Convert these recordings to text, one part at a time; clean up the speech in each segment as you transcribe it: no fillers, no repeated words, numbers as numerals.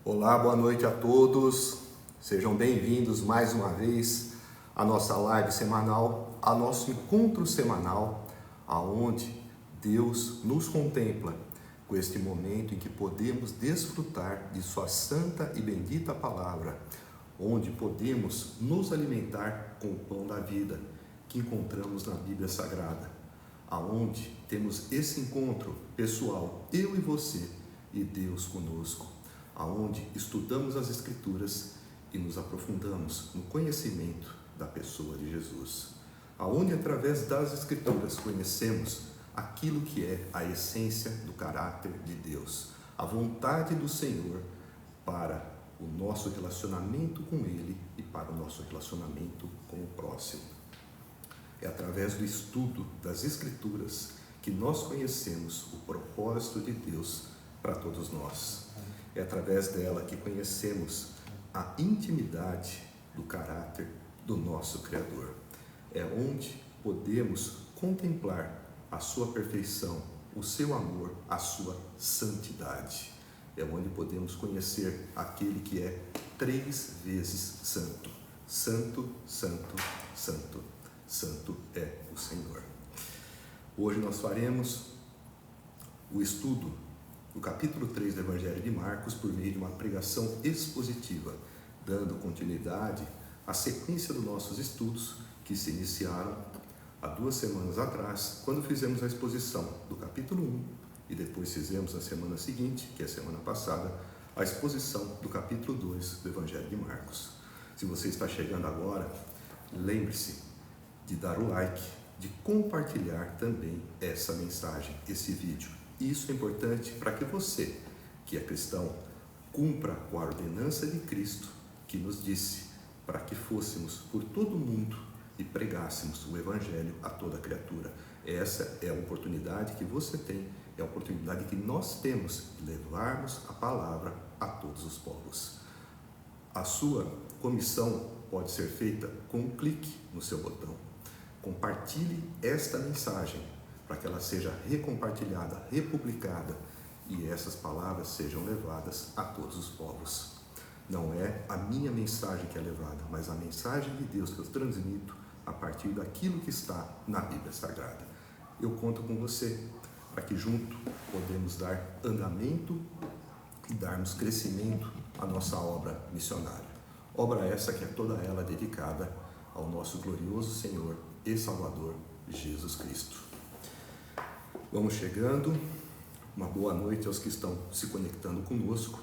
Olá, boa noite a todos. Sejam bem-vindos mais uma vez à nossa live semanal, ao nosso encontro semanal, aonde Deus nos contempla com este momento em que podemos desfrutar de sua santa e bendita palavra, onde podemos nos alimentar com o pão da vida que encontramos na Bíblia Sagrada, aonde temos esse encontro pessoal, eu e você e Deus conosco, aonde estudamos as Escrituras e nos aprofundamos no conhecimento da pessoa de Jesus, aonde através das Escrituras conhecemos aquilo que é a essência do caráter de Deus, a vontade do Senhor para o nosso relacionamento com Ele e para o nosso relacionamento com o próximo. É através do estudo das Escrituras que nós conhecemos o propósito de Deus para todos nós. É através dela que conhecemos a intimidade do caráter do nosso Criador. É onde podemos contemplar a sua perfeição, o seu amor, a sua santidade. É onde podemos conhecer aquele que é 3 vezes santo. Santo, santo, santo. Santo é o Senhor. Hoje nós faremos o estudo do capítulo 3 do Evangelho de Marcos por meio de uma pregação expositiva, dando continuidade à sequência dos nossos estudos que se iniciaram há 2 semanas atrás, quando fizemos a exposição do capítulo 1 e depois fizemos na semana seguinte, que é a semana passada, a exposição do capítulo 2 do Evangelho de Marcos. Se você está chegando agora, lembre-se de dar o like, de compartilhar também essa mensagem, esse vídeo. Isso é importante para que você, que é cristão, cumpra a ordenança de Cristo que nos disse para que fôssemos por todo o mundo e pregássemos o Evangelho a toda criatura. Essa é a oportunidade que você tem, é a oportunidade que nós temos de levarmos a palavra a todos os povos. A sua comissão pode ser feita com um clique no seu botão. Compartilhe esta mensagem para que ela seja recompartilhada, republicada e essas palavras sejam levadas a todos os povos. Não é a minha mensagem que é levada, mas a mensagem de Deus que eu transmito a partir daquilo que está na Bíblia Sagrada. Eu conto com você para que junto podemos dar andamento e darmos crescimento à nossa obra missionária. Obra essa que é toda ela dedicada ao nosso glorioso Senhor e Salvador Jesus Cristo. Vamos chegando, uma boa noite aos que estão se conectando conosco.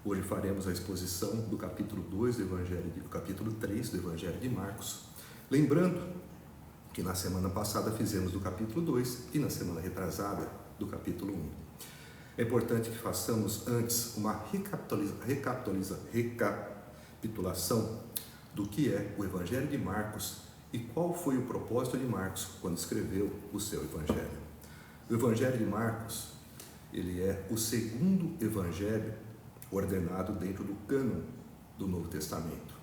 Hoje faremos a exposição do capítulo 2 do capítulo 3 do Evangelho de Marcos. Lembrando que na semana passada fizemos do capítulo 2 e na semana retrasada do capítulo 1. É importante que façamos antes uma recapitulação do que é o Evangelho de Marcos e qual foi o propósito de Marcos quando escreveu o seu Evangelho. O Evangelho de Marcos, ele é o segundo Evangelho ordenado dentro do cânon do Novo Testamento.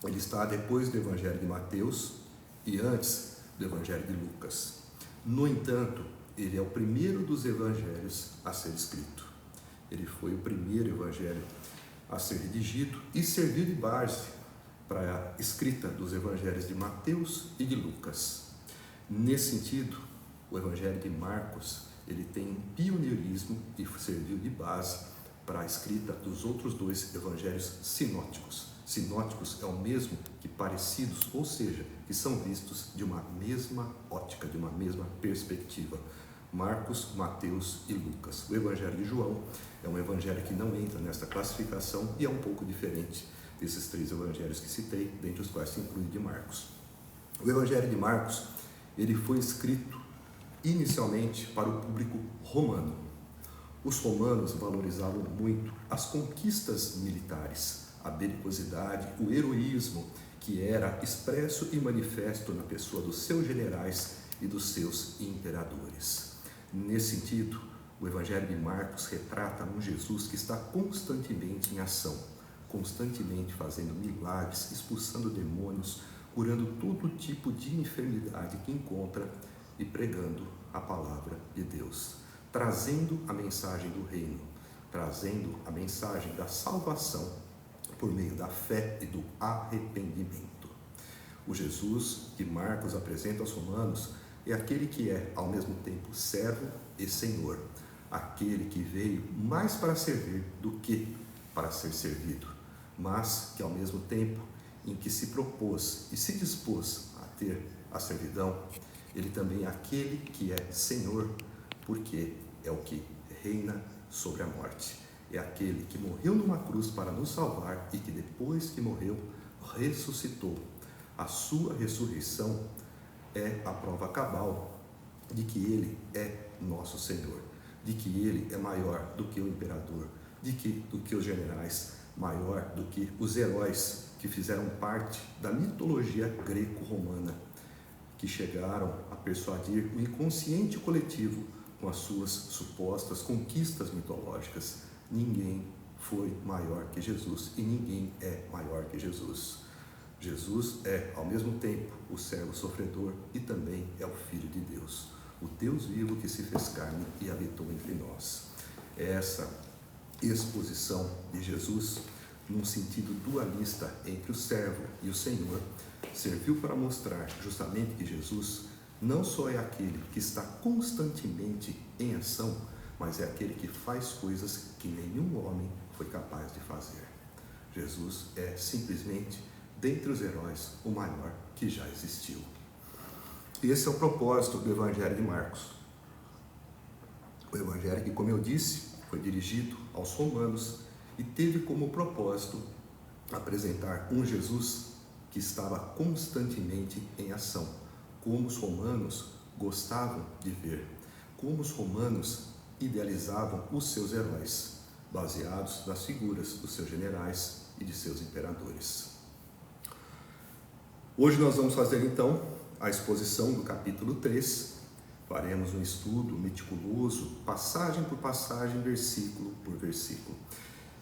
Ele está depois do Evangelho de Mateus e antes do Evangelho de Lucas. No entanto, ele é o primeiro dos evangelhos a ser escrito. Ele foi o primeiro evangelho a ser redigido e serviu de base para a escrita dos evangelhos de Mateus e de Lucas. Nesse sentido, o Evangelho de Marcos, ele tem um pioneirismo e serviu de base para a escrita dos outros 2 evangelhos sinóticos. Sinóticos é o mesmo que parecidos, ou seja, que são vistos de uma mesma ótica, de uma mesma perspectiva. Marcos, Mateus e Lucas. O Evangelho de João é um evangelho que não entra nesta classificação e é um pouco diferente desses 3 evangelhos que citei, dentre os quais se inclui de Marcos. O Evangelho de Marcos, ele foi escrito inicialmente para o público romano. Os romanos valorizavam muito as conquistas militares, a belicosidade, o heroísmo que era expresso e manifesto na pessoa dos seus generais e dos seus imperadores. Nesse sentido, o Evangelho de Marcos retrata um Jesus que está constantemente em ação, constantemente fazendo milagres, expulsando demônios, curando todo tipo de enfermidade que encontra e pregando a palavra de Deus, trazendo a mensagem do reino, trazendo a mensagem da salvação por meio da fé e do arrependimento. O Jesus que Marcos apresenta aos romanos é aquele que é, ao mesmo tempo, servo e senhor, aquele que veio mais para servir do que para ser servido, mas que, ao mesmo tempo em que se propôs e se dispôs a ter a servidão, ele também é aquele que é Senhor, porque é o que reina sobre a morte. É aquele que morreu numa cruz para nos salvar e que depois que morreu, ressuscitou. A sua ressurreição é a prova cabal de que ele é nosso Senhor, de que ele é maior do que o imperador, do que os generais, maior do que os heróis que fizeram parte da mitologia greco-romana, que chegaram a persuadir o inconsciente coletivo com as suas supostas conquistas mitológicas. Ninguém foi maior que Jesus e ninguém é maior que Jesus. Jesus é, ao mesmo tempo, o servo sofredor e também é o Filho de Deus, o Deus vivo que se fez carne e habitou entre nós. Essa exposição de Jesus, num sentido dualista entre o servo e o Senhor, serviu para mostrar justamente que Jesus não só é aquele que está constantemente em ação, mas é aquele que faz coisas que nenhum homem foi capaz de fazer. Jesus é simplesmente, dentre os heróis, o maior que já existiu. E esse é o propósito do Evangelho de Marcos. O Evangelho que, como eu disse, foi dirigido aos romanos e teve como propósito apresentar um Jesus que estava constantemente em ação, como os romanos gostavam de ver, como os romanos idealizavam os seus heróis, baseados nas figuras dos seus generais e de seus imperadores. Hoje nós vamos fazer então a exposição do capítulo 3, faremos um estudo meticuloso, passagem por passagem, versículo por versículo.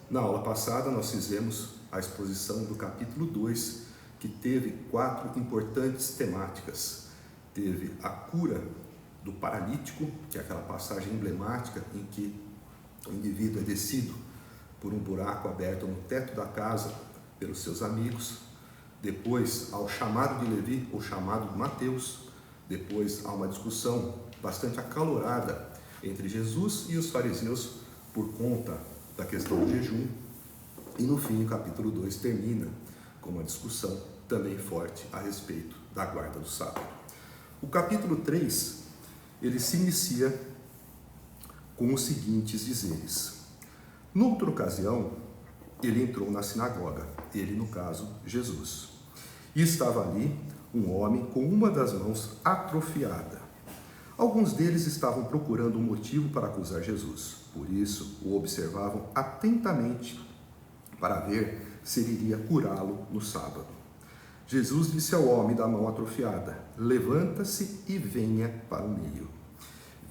Na aula passada nós fizemos a exposição do capítulo 2, que teve 4 importantes temáticas. Teve a cura do paralítico, que é aquela passagem emblemática em que o indivíduo é descido por um buraco aberto no teto da casa pelos seus amigos. Depois, ao chamado de Levi, ou chamado de Mateus. Depois, há uma discussão bastante acalorada entre Jesus e os fariseus por conta da questão do jejum. E no fim, o capítulo 2 termina com uma discussão também forte a respeito da guarda do sábado. O capítulo 3, ele se inicia com os seguintes dizeres. Noutra ocasião, ele entrou na sinagoga, ele, no caso, Jesus. E estava ali um homem com uma das mãos atrofiada. Alguns deles estavam procurando um motivo para acusar Jesus. Por isso, o observavam atentamente para ver se ele iria curá-lo no sábado. Jesus disse ao homem da mão atrofiada: levanta-se e venha para o meio.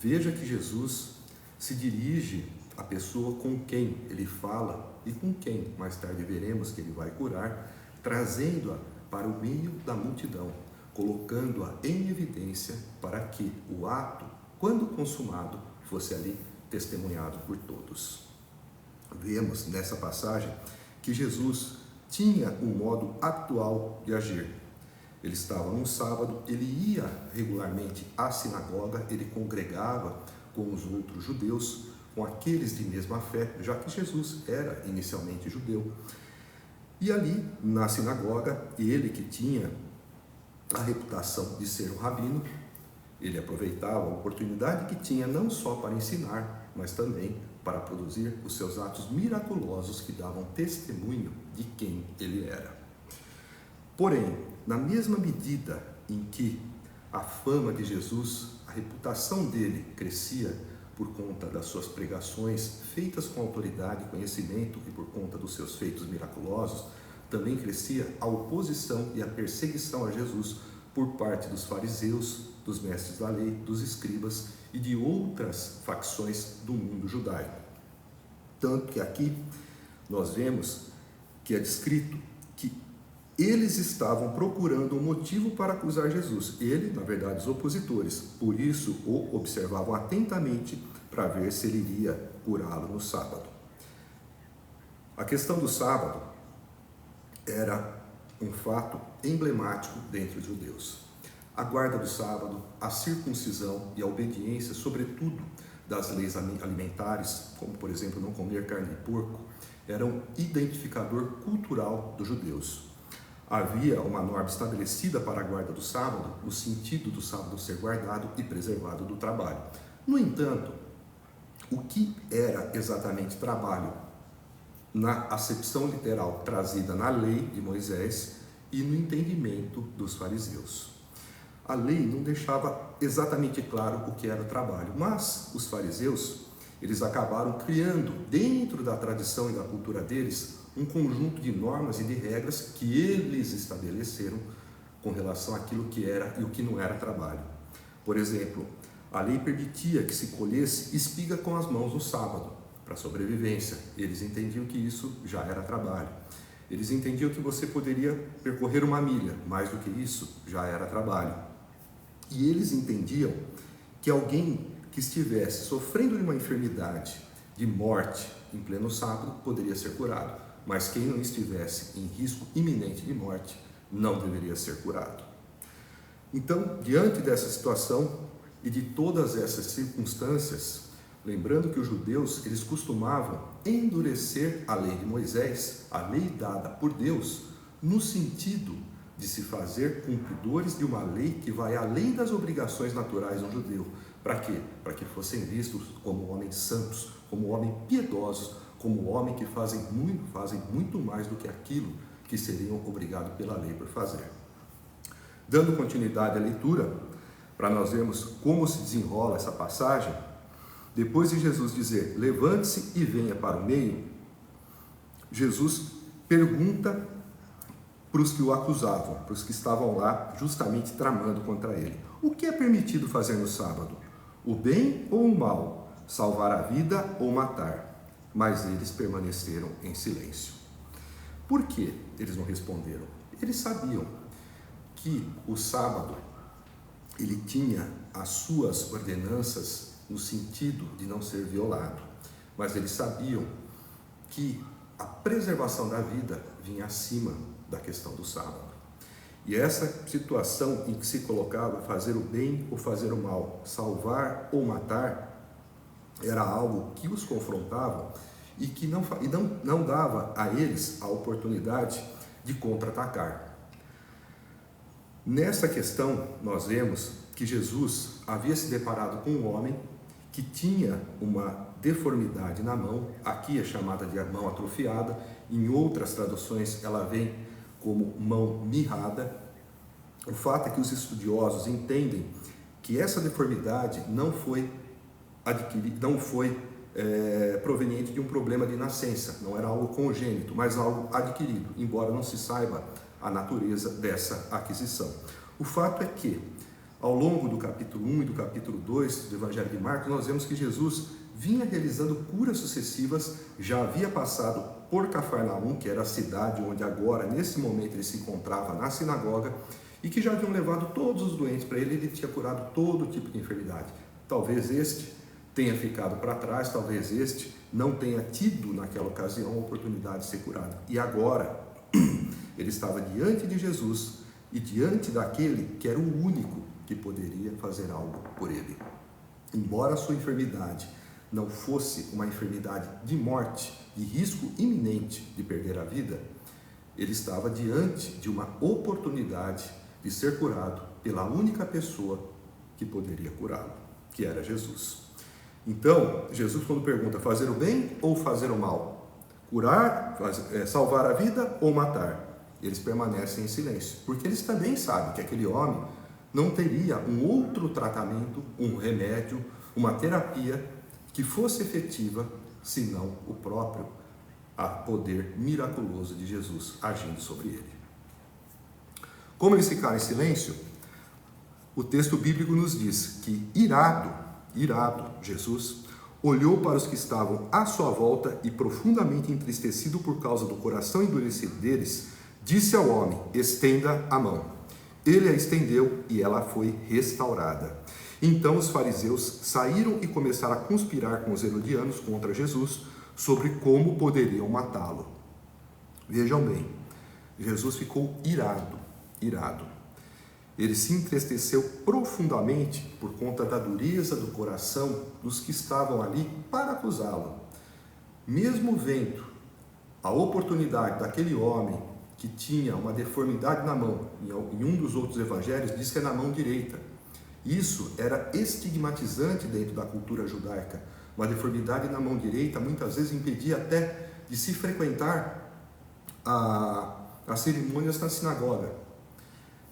Veja que Jesus se dirige à pessoa com quem ele fala e com quem mais tarde veremos que ele vai curar, trazendo-a para o meio da multidão, colocando-a em evidência para que o ato, quando consumado, fosse ali testemunhado por todos. Vemos nessa passagem que Jesus tinha um modo atual de agir. Ele estava num sábado, ele ia regularmente à sinagoga, ele congregava com os outros judeus, com aqueles de mesma fé, já que Jesus era inicialmente judeu. E ali, na sinagoga, ele que tinha a reputação de ser um rabino, ele aproveitava a oportunidade que tinha não só para ensinar, mas também para produzir os seus atos miraculosos que davam testemunho de quem ele era. Porém, na mesma medida em que a fama de Jesus, a reputação dele crescia por conta das suas pregações feitas com autoridade e conhecimento e por conta dos seus feitos miraculosos, também crescia a oposição e a perseguição a Jesus por parte dos fariseus, dos mestres da lei, dos escribas e de outras facções do mundo judaico. Tanto que aqui nós vemos que é descrito que eles estavam procurando um motivo para acusar Jesus. Ele, na verdade, os opositores. Por isso, o observavam atentamente para ver se ele iria curá-lo no sábado. A questão do sábado era um fato emblemático dentre os judeus. A guarda do sábado, a circuncisão e a obediência, sobretudo das leis alimentares, como por exemplo não comer carne de porco, eram identificador cultural dos judeus. Havia uma norma estabelecida para a guarda do sábado, no sentido do sábado ser guardado e preservado do trabalho. No entanto, o que era exatamente trabalho na acepção literal trazida na lei de Moisés e no entendimento dos fariseus? A lei não deixava exatamente claro o que era o trabalho, mas os fariseus, eles acabaram criando dentro da tradição e da cultura deles um conjunto de normas e de regras que eles estabeleceram com relação àquilo que era e o que não era trabalho. Por exemplo, a lei permitia que se colhesse espiga com as mãos no sábado, para sobrevivência. Eles entendiam que isso já era trabalho. Eles entendiam que você poderia percorrer uma milha, mais do que isso, já era trabalho. E eles entendiam que alguém que estivesse sofrendo de uma enfermidade de morte em pleno sábado poderia ser curado, mas quem não estivesse em risco iminente de morte não deveria ser curado. Então, diante dessa situação e de todas essas circunstâncias, lembrando que os judeus, eles costumavam endurecer a lei de Moisés, a lei dada por Deus, no sentido de se fazer cumpridores de uma lei que vai além das obrigações naturais do judeu. Para quê? Para que fossem vistos como homens santos, como homens piedosos, como homens que fazem muito mais do que aquilo que seriam obrigados pela lei por fazer. Dando continuidade à leitura, para nós vermos como se desenrola essa passagem, depois de Jesus dizer, levante-se e venha para o meio, Jesus pergunta para os que o acusavam, para os que estavam lá justamente tramando contra ele. O que é permitido fazer no sábado? O bem ou o mal? Salvar a vida ou matar? Mas eles permaneceram em silêncio. Por que eles não responderam? Eles sabiam que o sábado, ele tinha as suas ordenanças no sentido de não ser violado, mas eles sabiam que a preservação da vida vinha acima da questão do sábado. E essa situação em que se colocava fazer o bem ou fazer o mal, salvar ou matar, era algo que os confrontava e que não dava a eles a oportunidade de contra-atacar. Nessa questão, nós vemos que Jesus havia se deparado com um homem que tinha uma deformidade na mão, aqui é chamada de mão atrofiada, em outras traduções ela vem como mão mirrada. O fato é que os estudiosos entendem que essa deformidade não foi proveniente de um problema de nascença, não era algo congênito, mas algo adquirido, embora não se saiba a natureza dessa aquisição. O fato é que, ao longo do capítulo 1 e do capítulo 2 do Evangelho de Marcos, nós vemos que Jesus vinha realizando curas sucessivas, já havia passado por Cafarnaum, que era a cidade onde agora, nesse momento, ele se encontrava na sinagoga, e que já haviam levado todos os doentes para ele tinha curado todo tipo de enfermidade. Talvez este tenha ficado para trás, talvez este não tenha tido naquela ocasião a oportunidade de ser curado. E agora, ele estava diante de Jesus e diante daquele que era o único que poderia fazer algo por ele. Embora a sua enfermidade não fosse uma enfermidade de morte, de risco iminente de perder a vida, ele estava diante de uma oportunidade de ser curado pela única pessoa que poderia curá-lo, que era Jesus. Então, Jesus, quando pergunta, fazer o bem ou fazer o mal? Curar, salvar a vida ou matar? Eles permanecem em silêncio, porque eles também sabem que aquele homem não teria um outro tratamento, um remédio, uma terapia que fosse efetiva, senão o próprio poder miraculoso de Jesus agindo sobre ele. Como eles ficaram em silêncio, o texto bíblico nos diz que, irado, Jesus olhou para os que estavam à sua volta e, profundamente entristecido por causa do coração endurecido deles, disse ao homem, estenda a mão. Ele a estendeu e ela foi restaurada. Então os fariseus saíram e começaram a conspirar com os herodianos contra Jesus, sobre como poderiam matá-lo. Vejam bem, Jesus ficou irado. Ele se entristeceu profundamente por conta da dureza do coração dos que estavam ali para acusá-lo. Mesmo vendo a oportunidade daquele homem que tinha uma deformidade na mão, em um dos outros evangelhos diz que é na mão direita. Isso era estigmatizante dentro da cultura judaica. Uma deformidade na mão direita muitas vezes impedia até de se frequentar as cerimônias na sinagoga.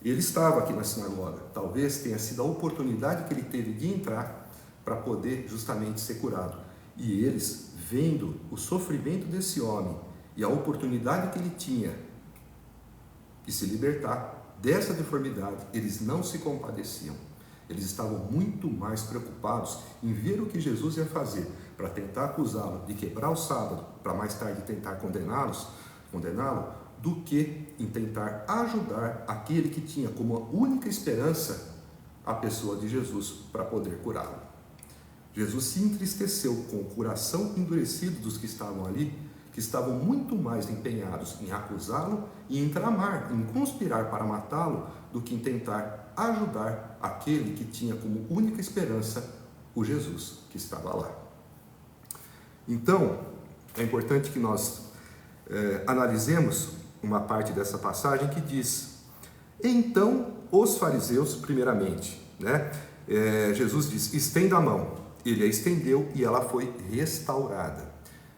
Ele estava aqui na sinagoga, talvez tenha sido a oportunidade que ele teve de entrar para poder justamente ser curado. E eles, vendo o sofrimento desse homem e a oportunidade que ele tinha de se libertar dessa deformidade, eles não se compadeciam. Eles estavam muito mais preocupados em ver o que Jesus ia fazer para tentar acusá-lo de quebrar o sábado, para mais tarde tentar condená-lo, do que em tentar ajudar aquele que tinha como única esperança a pessoa de Jesus para poder curá-lo. Jesus se entristeceu com o coração endurecido dos que estavam ali, que estavam muito mais empenhados em acusá-lo e em tramar, em conspirar para matá-lo, do que em tentar ajudar aquele que tinha como única esperança o Jesus que estava lá. Então, é importante que nós analisemos uma parte dessa passagem que diz: então os fariseus, primeiramente, Jesus diz, estenda a mão. Ele a estendeu e ela foi restaurada.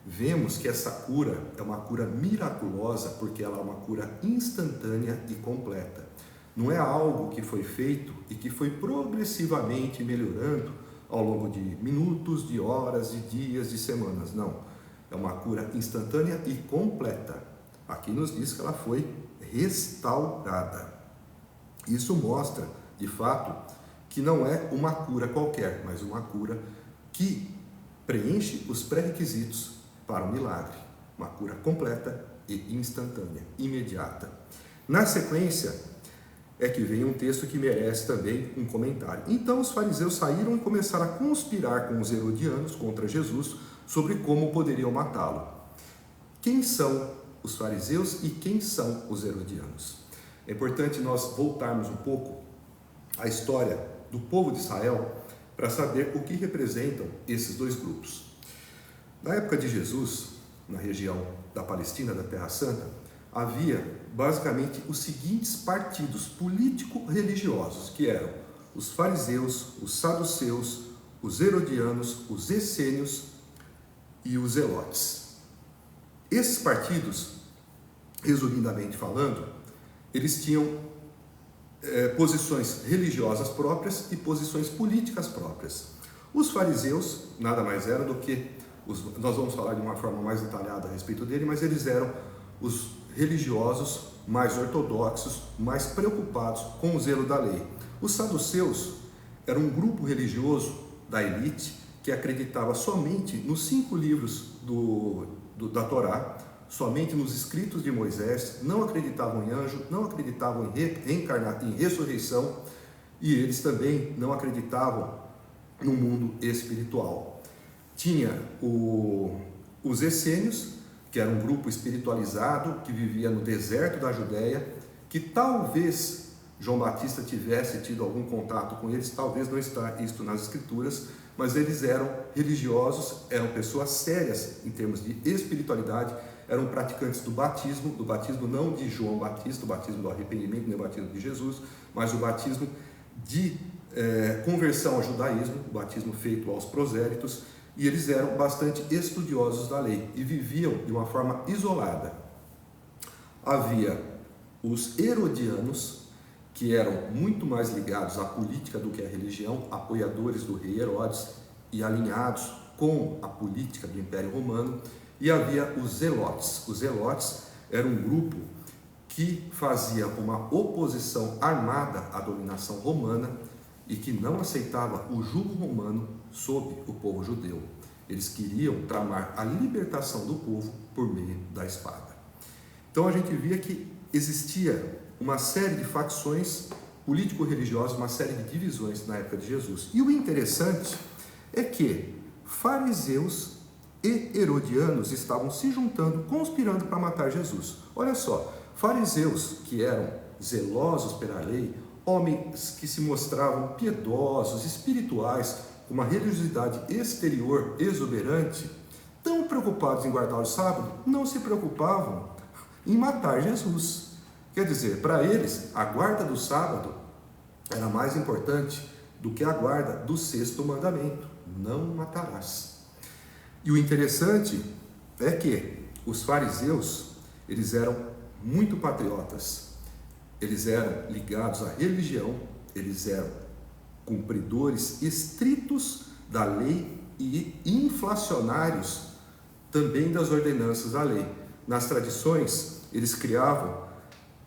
Vemos que essa cura é uma cura miraculosa, porque ela é uma cura instantânea e completa. Não é algo que foi feito e que foi progressivamente melhorando ao longo de minutos, de horas, de dias, de semanas. Não, é uma cura instantânea e completa. Aqui nos diz que ela foi restaurada. Isso mostra, de fato, que não é uma cura qualquer, mas uma cura que preenche os pré-requisitos para o milagre. Uma cura completa e instantânea, imediata. Na sequência, é que vem um texto que merece também um comentário. Então os fariseus saíram e começaram a conspirar com os herodianos contra Jesus sobre como poderiam matá-lo. Quem são os fariseus e quem são os herodianos? É importante nós voltarmos um pouco à história do povo de Israel para saber o que representam esses dois grupos. Na época de Jesus, na região da Palestina, da Terra Santa, havia basicamente os seguintes partidos político-religiosos, que eram os fariseus, os saduceus, os herodianos, os essênios e os zelotes. Esses partidos, resumidamente falando, eles tinham posições religiosas próprias e posições políticas próprias. Os fariseus nada mais eram do que, nós vamos falar de uma forma mais detalhada a respeito dele, mas eles eram os religiosos mais ortodoxos, mais preocupados com o zelo da lei. Os saduceus eram um grupo religioso da elite que acreditava somente nos 5 livros da Torá, somente nos escritos de Moisés, não acreditavam em anjo, não acreditavam em ressurreição, e eles também não acreditavam no mundo espiritual. Tinha os essênios, que era um grupo espiritualizado que vivia no deserto da Judéia, que talvez João Batista tivesse tido algum contato com eles, talvez não está isto nas escrituras, mas eles eram religiosos, eram pessoas sérias em termos de espiritualidade, eram praticantes do batismo não de João Batista, o batismo do arrependimento, nem o batismo de Jesus, mas o batismo de conversão ao judaísmo, o batismo feito aos prosélitos, e eles eram bastante estudiosos da lei e viviam de uma forma isolada. Havia os herodianos, que eram muito mais ligados à política do que à religião, apoiadores do rei Herodes e alinhados com a política do Império Romano, e havia os zelotes. Os zelotes eram um grupo que fazia uma oposição armada à dominação romana e que não aceitava o jugo romano sobre o povo judeu. Eles queriam tramar a libertação do povo por meio da espada. Então a gente via que existia uma série de facções político-religiosas, uma série de divisões na época de Jesus. E o interessante é que fariseus e herodianos estavam se juntando, conspirando para matar Jesus. Olha só, fariseus que eram zelosos pela lei, homens que se mostravam piedosos, espirituais, com uma religiosidade exterior exuberante, tão preocupados em guardar o sábado, não se preocupavam em matar Jesus. Quer dizer, para eles, a guarda do sábado era mais importante do que a guarda do sexto mandamento: não matarás. E o interessante é que os fariseus, eles eram muito patriotas, eles eram ligados à religião, eles eram cumpridores estritos da lei e inflacionários também das ordenanças da lei. Nas tradições, eles criavam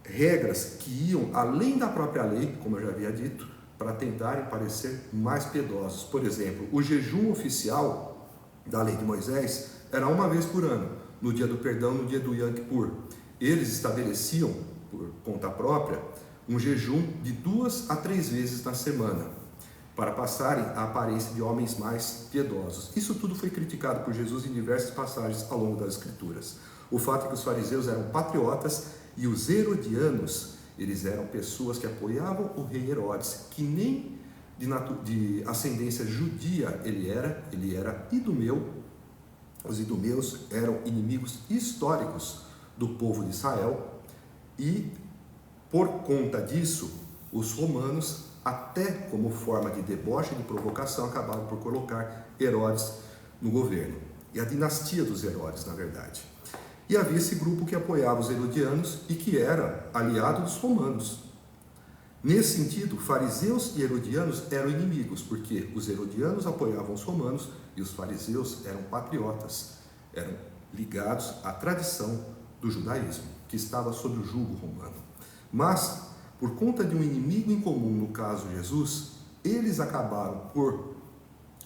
regras que iam além da própria lei, como eu já havia dito, para tentarem parecer mais piedosos. Por exemplo, o jejum oficial da lei de Moisés era uma vez por ano, no dia do perdão, no dia do Yom Kippur. Eles estabeleciam, por conta própria, um jejum de 2 a 3 vezes na semana, para passarem a aparência de homens mais piedosos. Isso tudo foi criticado por Jesus em diversas passagens ao longo das Escrituras. O fato é que os fariseus eram patriotas e os herodianos, eles eram pessoas que apoiavam o rei Herodes, que nem de ascendência judia ele era idumeu. Os idumeus eram inimigos históricos do povo de Israel e, por conta disso, os romanos, até como forma de deboche e de provocação, acabaram por colocar Herodes no governo. E a dinastia dos Herodes, na verdade. E havia esse grupo que apoiava os herodianos e que era aliado dos romanos. Nesse sentido, fariseus e herodianos eram inimigos, porque os herodianos apoiavam os romanos e os fariseus eram patriotas, eram ligados à tradição do judaísmo, que estava sob o jugo romano. Mas, por conta de um inimigo em comum, no caso Jesus, eles acabaram por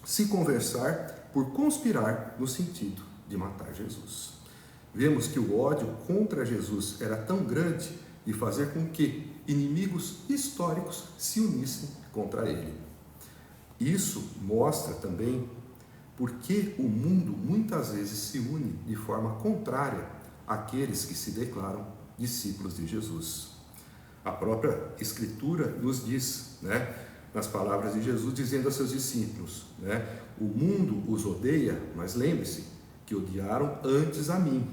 se conversar, por conspirar no sentido de matar Jesus. Vemos que o ódio contra Jesus era tão grande de fazer com que inimigos históricos se unissem contra ele. Isso mostra também por que o mundo muitas vezes se une de forma contrária àqueles que se declaram discípulos de Jesus. A própria Escritura nos diz, nas palavras de Jesus, dizendo a seus discípulos, o mundo os odeia, mas lembre-se que odiaram antes a mim.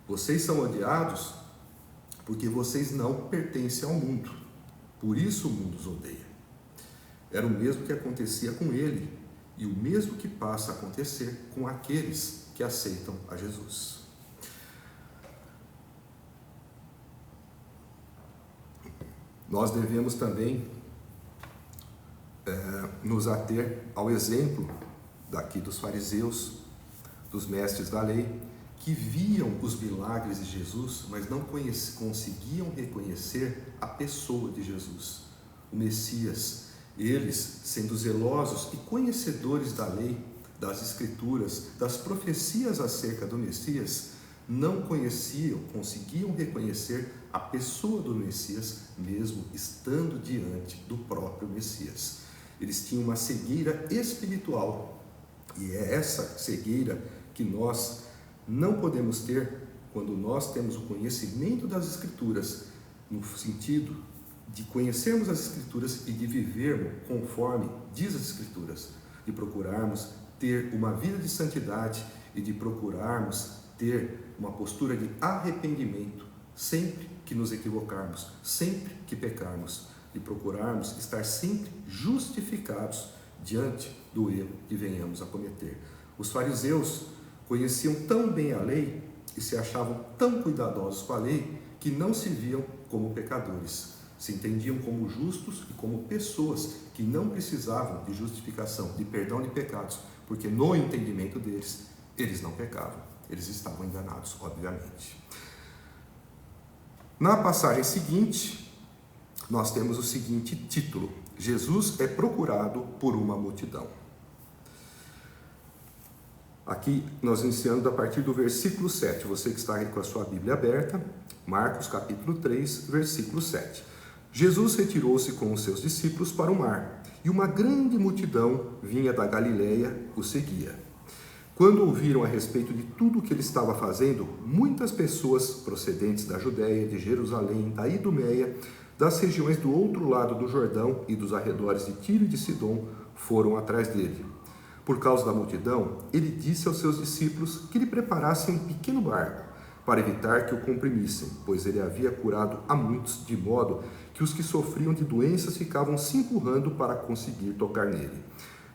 Vocês são odiados porque vocês não pertencem ao mundo. Por isso o mundo os odeia. Era o mesmo que acontecia com ele e o mesmo que passa a acontecer com aqueles que aceitam a Jesus. Nós devemos também nos ater ao exemplo daqui dos fariseus, dos mestres da lei, que viam os milagres de Jesus, mas não conseguiam reconhecer a pessoa de Jesus, o Messias. Eles, sendo zelosos e conhecedores da lei, das Escrituras, das profecias acerca do Messias, não conseguiam reconhecer a pessoa do Messias, mesmo estando diante do próprio Messias. Eles tinham uma cegueira espiritual, e é essa cegueira que nós não podemos ter quando nós temos o conhecimento das Escrituras, no sentido de conhecermos as Escrituras e de vivermos conforme diz as Escrituras, de procurarmos ter uma vida de santidade e de procurarmos ter uma postura de arrependimento sempre que nos equivocarmos, sempre que pecarmos, e procurarmos estar sempre justificados diante do erro que venhamos a cometer. Os fariseus conheciam tão bem a lei e se achavam tão cuidadosos com a lei que não se viam como pecadores. Se entendiam como justos e como pessoas que não precisavam de justificação, de perdão de pecados, porque no entendimento deles, eles não pecavam. Eles estavam enganados, obviamente. Na passagem seguinte, nós temos o seguinte título: Jesus é procurado por uma multidão. Aqui nós iniciamos a partir do versículo 7. Você que está aí com a sua Bíblia aberta, Marcos capítulo 3, versículo 7. Jesus retirou-se com os seus discípulos para o mar, e uma grande multidão vinha da Galileia o seguia. Quando ouviram a respeito de tudo o que ele estava fazendo, muitas pessoas procedentes da Judéia, de Jerusalém, da Idumeia, das regiões do outro lado do Jordão e dos arredores de Tiro e de Sidom foram atrás dele. Por causa da multidão, ele disse aos seus discípulos que lhe preparassem um pequeno barco para evitar que o comprimissem, pois ele havia curado a muitos, de modo que os que sofriam de doenças ficavam se empurrando para conseguir tocar nele.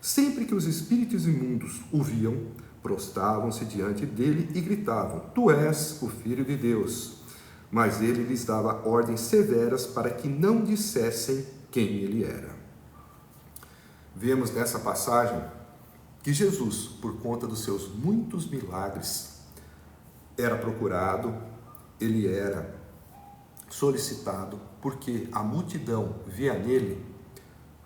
Sempre que os espíritos imundos o viam, prostravam-se diante dele e gritavam: Tu és o Filho de Deus. Mas ele lhes dava ordens severas para que não dissessem quem ele era. Vemos nessa passagem que Jesus, por conta dos seus muitos milagres, era procurado, ele era solicitado, porque a multidão via nele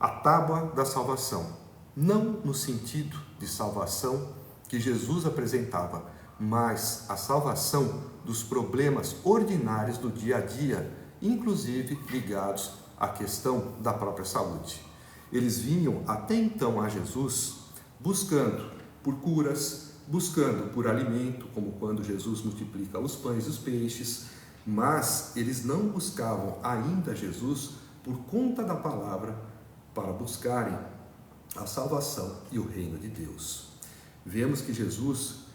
a tábua da salvação, não no sentido de salvação que Jesus apresentava, mas a salvação dos problemas ordinários do dia a dia, inclusive ligados à questão da própria saúde. Eles vinham até então a Jesus buscando por curas, buscando por alimento, como quando Jesus multiplica os pães e os peixes, mas eles não buscavam ainda Jesus por conta da palavra para buscarem a salvação e o reino de Deus. Vemos que Jesus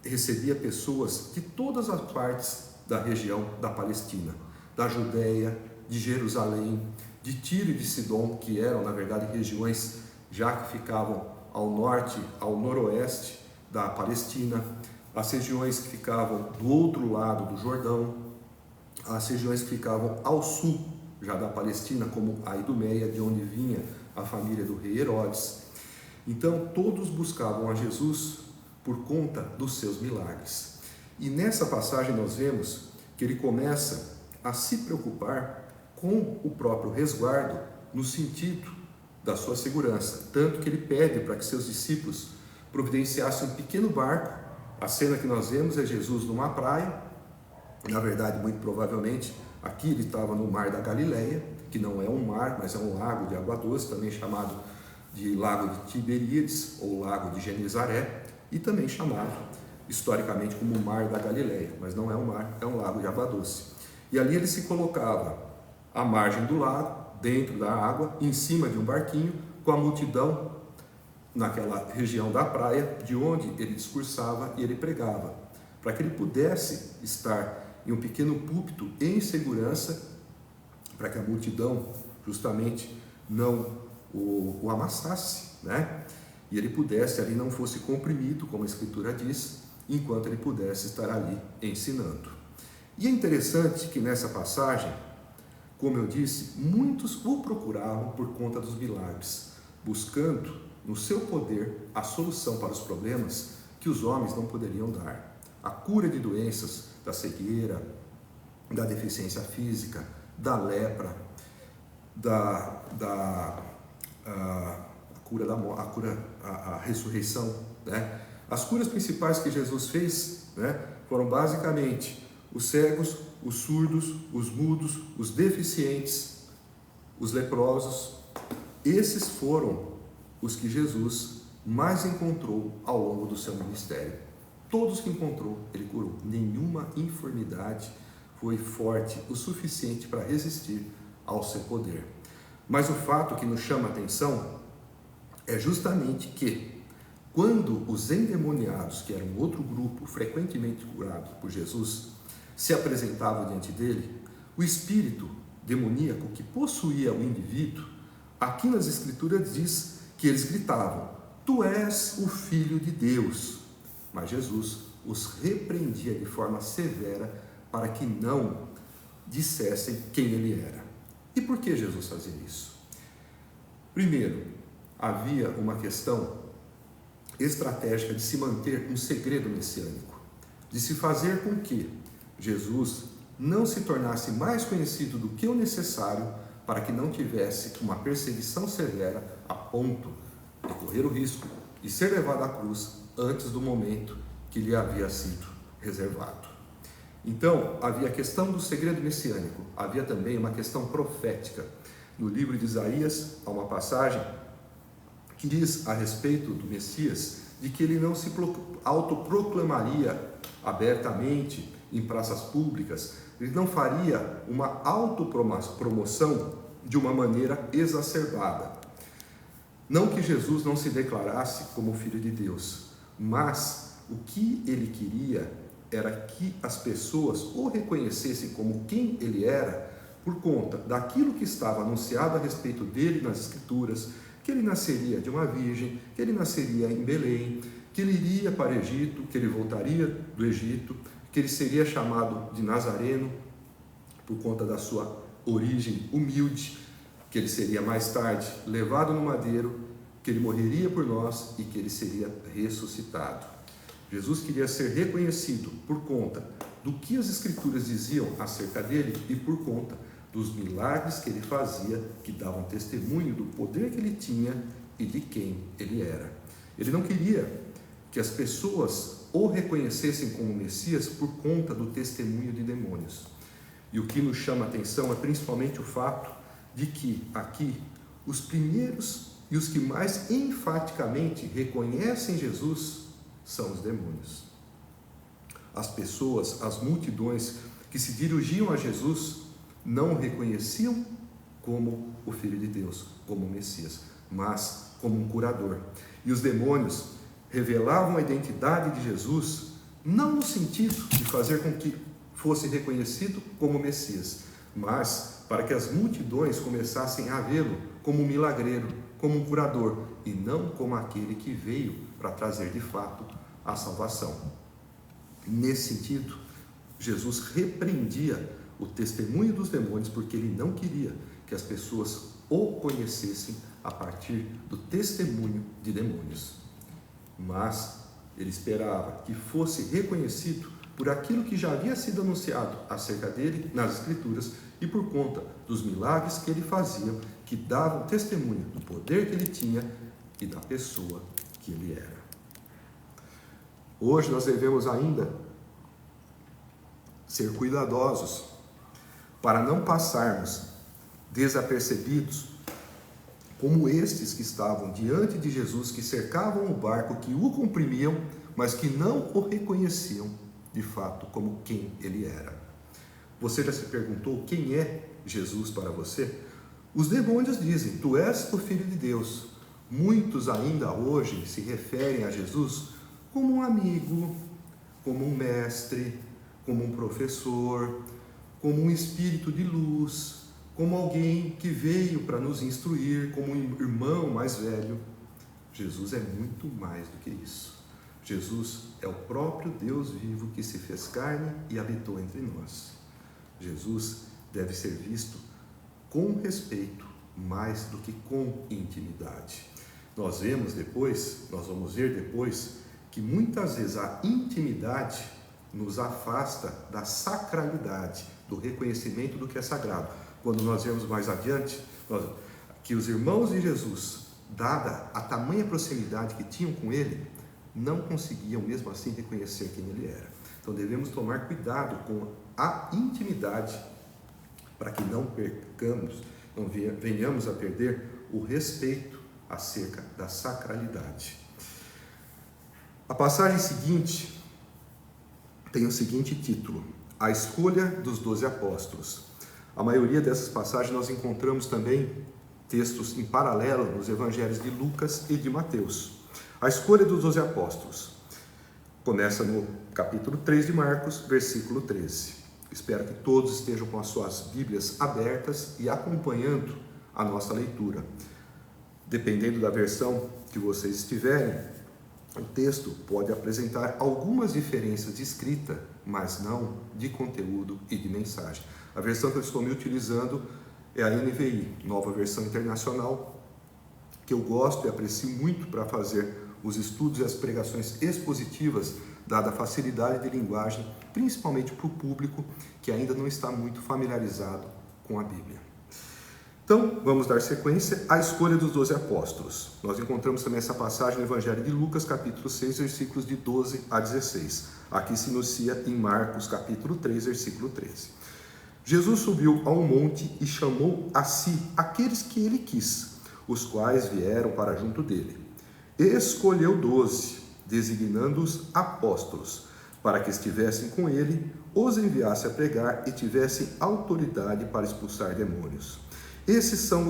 recebia pessoas de todas as partes da região da Palestina, da Judéia, de Jerusalém, de Tiro e de Sidom, que eram, na verdade, regiões já que ficavam ao norte, ao noroeste da Palestina, as regiões que ficavam do outro lado do Jordão, as regiões que ficavam ao sul já da Palestina, como a Idumeia, de onde vinha a família do rei Herodes. Então, todos buscavam a Jesus por conta dos seus milagres. E nessa passagem nós vemos que ele começa a se preocupar com o próprio resguardo no sentido da sua segurança, tanto que ele pede para que seus discípulos providenciassem um pequeno barco. A cena que nós vemos é Jesus numa praia, na verdade, muito provavelmente, aqui ele estava no mar da Galileia, que não é um mar, mas é um lago de água doce, também chamado de Lago de Tiberíades, ou Lago de Genezaré, e também chamado historicamente como Mar da Galileia, mas não é um mar, é um lago de água doce. E ali ele se colocava à margem do lago, dentro da água, em cima de um barquinho, com a multidão naquela região da praia, de onde ele discursava e ele pregava, para que ele pudesse estar em um pequeno púlpito em segurança, para que a multidão justamente não o amassasse, né? E ele pudesse ali, não fosse comprimido, como a Escritura diz, enquanto ele pudesse estar ali ensinando. E é interessante que nessa passagem, como eu disse, muitos o procuravam por conta dos milagres, buscando no seu poder a solução para os problemas que os homens não poderiam dar. A cura de doenças, da cegueira, da deficiência física, da lepra, a ressurreição, né? As curas principais que Jesus fez, né, foram basicamente os cegos, os surdos, os mudos, os deficientes, os leprosos. Esses foram os que Jesus mais encontrou ao longo do seu ministério. Todos que encontrou, ele curou. Nenhuma enfermidade foi forte o suficiente para resistir ao seu poder. Mas o fato que nos chama a atenção é justamente que, quando os endemoniados, que eram outro grupo frequentemente curado por Jesus, se apresentavam diante dele, o espírito demoníaco que possuía o indivíduo, aqui nas Escrituras diz que eles gritavam: Tu és o Filho de Deus. Mas Jesus os repreendia de forma severa para que não dissessem quem ele era. E por que Jesus fazia isso? Primeiro, havia uma questão estratégica de se manter um segredo messiânico, de se fazer com que Jesus não se tornasse mais conhecido do que o necessário para que não tivesse uma perseguição severa a ponto de correr o risco de ser levado à cruz antes do momento que lhe havia sido reservado. Então, havia a questão do segredo messiânico, havia também uma questão profética. No livro de Isaías, há uma passagem que diz a respeito do Messias, de que ele não se autoproclamaria abertamente em praças públicas, ele não faria uma autopromoção de uma maneira exacerbada. Não que Jesus não se declarasse como Filho de Deus, mas o que ele queria era que as pessoas o reconhecessem como quem ele era por conta daquilo que estava anunciado a respeito dele nas Escrituras, que ele nasceria de uma virgem, que ele nasceria em Belém, que ele iria para o Egito, que ele voltaria do Egito, que ele seria chamado de Nazareno por conta da sua origem humilde, que ele seria mais tarde levado no madeiro, que ele morreria por nós e que ele seria ressuscitado. Jesus queria ser reconhecido por conta do que as Escrituras diziam acerca dele e por conta dos milagres que ele fazia, que davam testemunho do poder que ele tinha e de quem ele era. Ele não queria que as pessoas o reconhecessem como Messias por conta do testemunho de demônios. E o que nos chama a atenção é principalmente o fato de que aqui os primeiros e os que mais enfaticamente reconhecem Jesus são os demônios. As pessoas, as multidões que se dirigiam a Jesus não o reconheciam como o Filho de Deus, como o Messias, mas como um curador. E os demônios revelavam a identidade de Jesus não no sentido de fazer com que fosse reconhecido como Messias, mas para que as multidões começassem a vê-lo como um milagreiro, como um curador, e não como aquele que veio para trazer de fato a salvação. Nesse sentido, Jesus repreendia o testemunho dos demônios, porque ele não queria que as pessoas o conhecessem a partir do testemunho de demônios. Mas ele esperava que fosse reconhecido por aquilo que já havia sido anunciado acerca dele nas Escrituras e por conta dos milagres que ele fazia, que davam testemunho do poder que ele tinha e da pessoa que ele era. Hoje nós devemos ainda ser cuidadosos para não passarmos desapercebidos como estes que estavam diante de Jesus, que cercavam o barco, que o comprimiam, mas que não o reconheciam de fato como quem ele era. Você já se perguntou quem é Jesus para você? Os demônios dizem: tu és o Filho de Deus. Muitos ainda hoje se referem a Jesus como um amigo, como um mestre, como um professor, como um espírito de luz, como alguém que veio para nos instruir, como um irmão mais velho. Jesus é muito mais do que isso. Jesus é o próprio Deus vivo que se fez carne e habitou entre nós. Jesus deve ser visto com respeito, mais do que com intimidade. Nós vamos ver depois, que muitas vezes a intimidade nos afasta da sacralidade, do reconhecimento do que é sagrado. Quando nós vemos mais adiante, que os irmãos de Jesus, dada a tamanha proximidade que tinham com ele, não conseguiam mesmo assim reconhecer quem ele era. Então devemos tomar cuidado com a intimidade, para que não venhamos a perder o respeito acerca da sacralidade. A passagem seguinte tem o seguinte título: A escolha dos 12 apóstolos. A maioria dessas passagens nós encontramos também textos em paralelo nos evangelhos de Lucas e de Mateus. A escolha dos 12 apóstolos começa no capítulo 3 de Marcos, versículo 13. Espero que todos estejam com as suas Bíblias abertas e acompanhando a nossa leitura. Dependendo da versão que vocês estiverem, o texto pode apresentar algumas diferenças de escrita, mas não de conteúdo e de mensagem. A versão que eu estou me utilizando é a NVI, Nova Versão Internacional, que eu gosto e aprecio muito para fazer os estudos e as pregações expositivas, dada a facilidade de linguagem, principalmente para o público que ainda não está muito familiarizado com a Bíblia. Então, vamos dar sequência à escolha dos 12 apóstolos. Nós encontramos também essa passagem no Evangelho de Lucas, capítulo 6, versículos de 12 a 16. Aqui se inicia em Marcos, capítulo 3, versículo 13. Jesus subiu a um monte e chamou a si aqueles que ele quis, os quais vieram para junto dele. Escolheu 12, designando-os apóstolos, para que estivessem com ele, os enviasse a pregar e tivessem autoridade para expulsar demônios. Esses são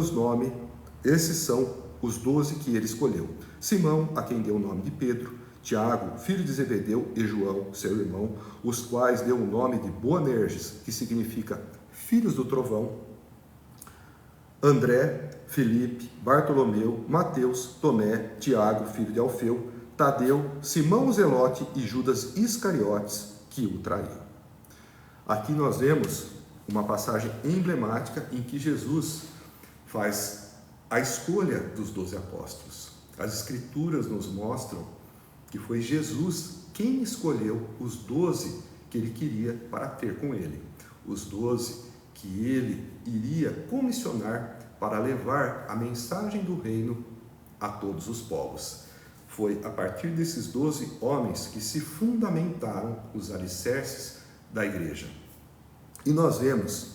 os 12 que ele escolheu: Simão, a quem deu o nome de Pedro, Tiago, filho de Zebedeu, e João, seu irmão, os quais deu o nome de Boanerges, que significa filhos do trovão, André, Felipe, Bartolomeu, Mateus, Tomé, Tiago, filho de Alfeu, Tadeu, Simão o Zelote e Judas Iscariotes, que o traiu. Aqui nós vemos uma passagem emblemática em que Jesus faz a escolha dos 12 apóstolos. As Escrituras nos mostram que foi Jesus quem escolheu os 12 que ele queria para ter com ele. Os 12 que ele iria comissionar para levar a mensagem do reino a todos os povos. Foi a partir desses 12 homens que se fundamentaram os alicerces da igreja. E nós vemos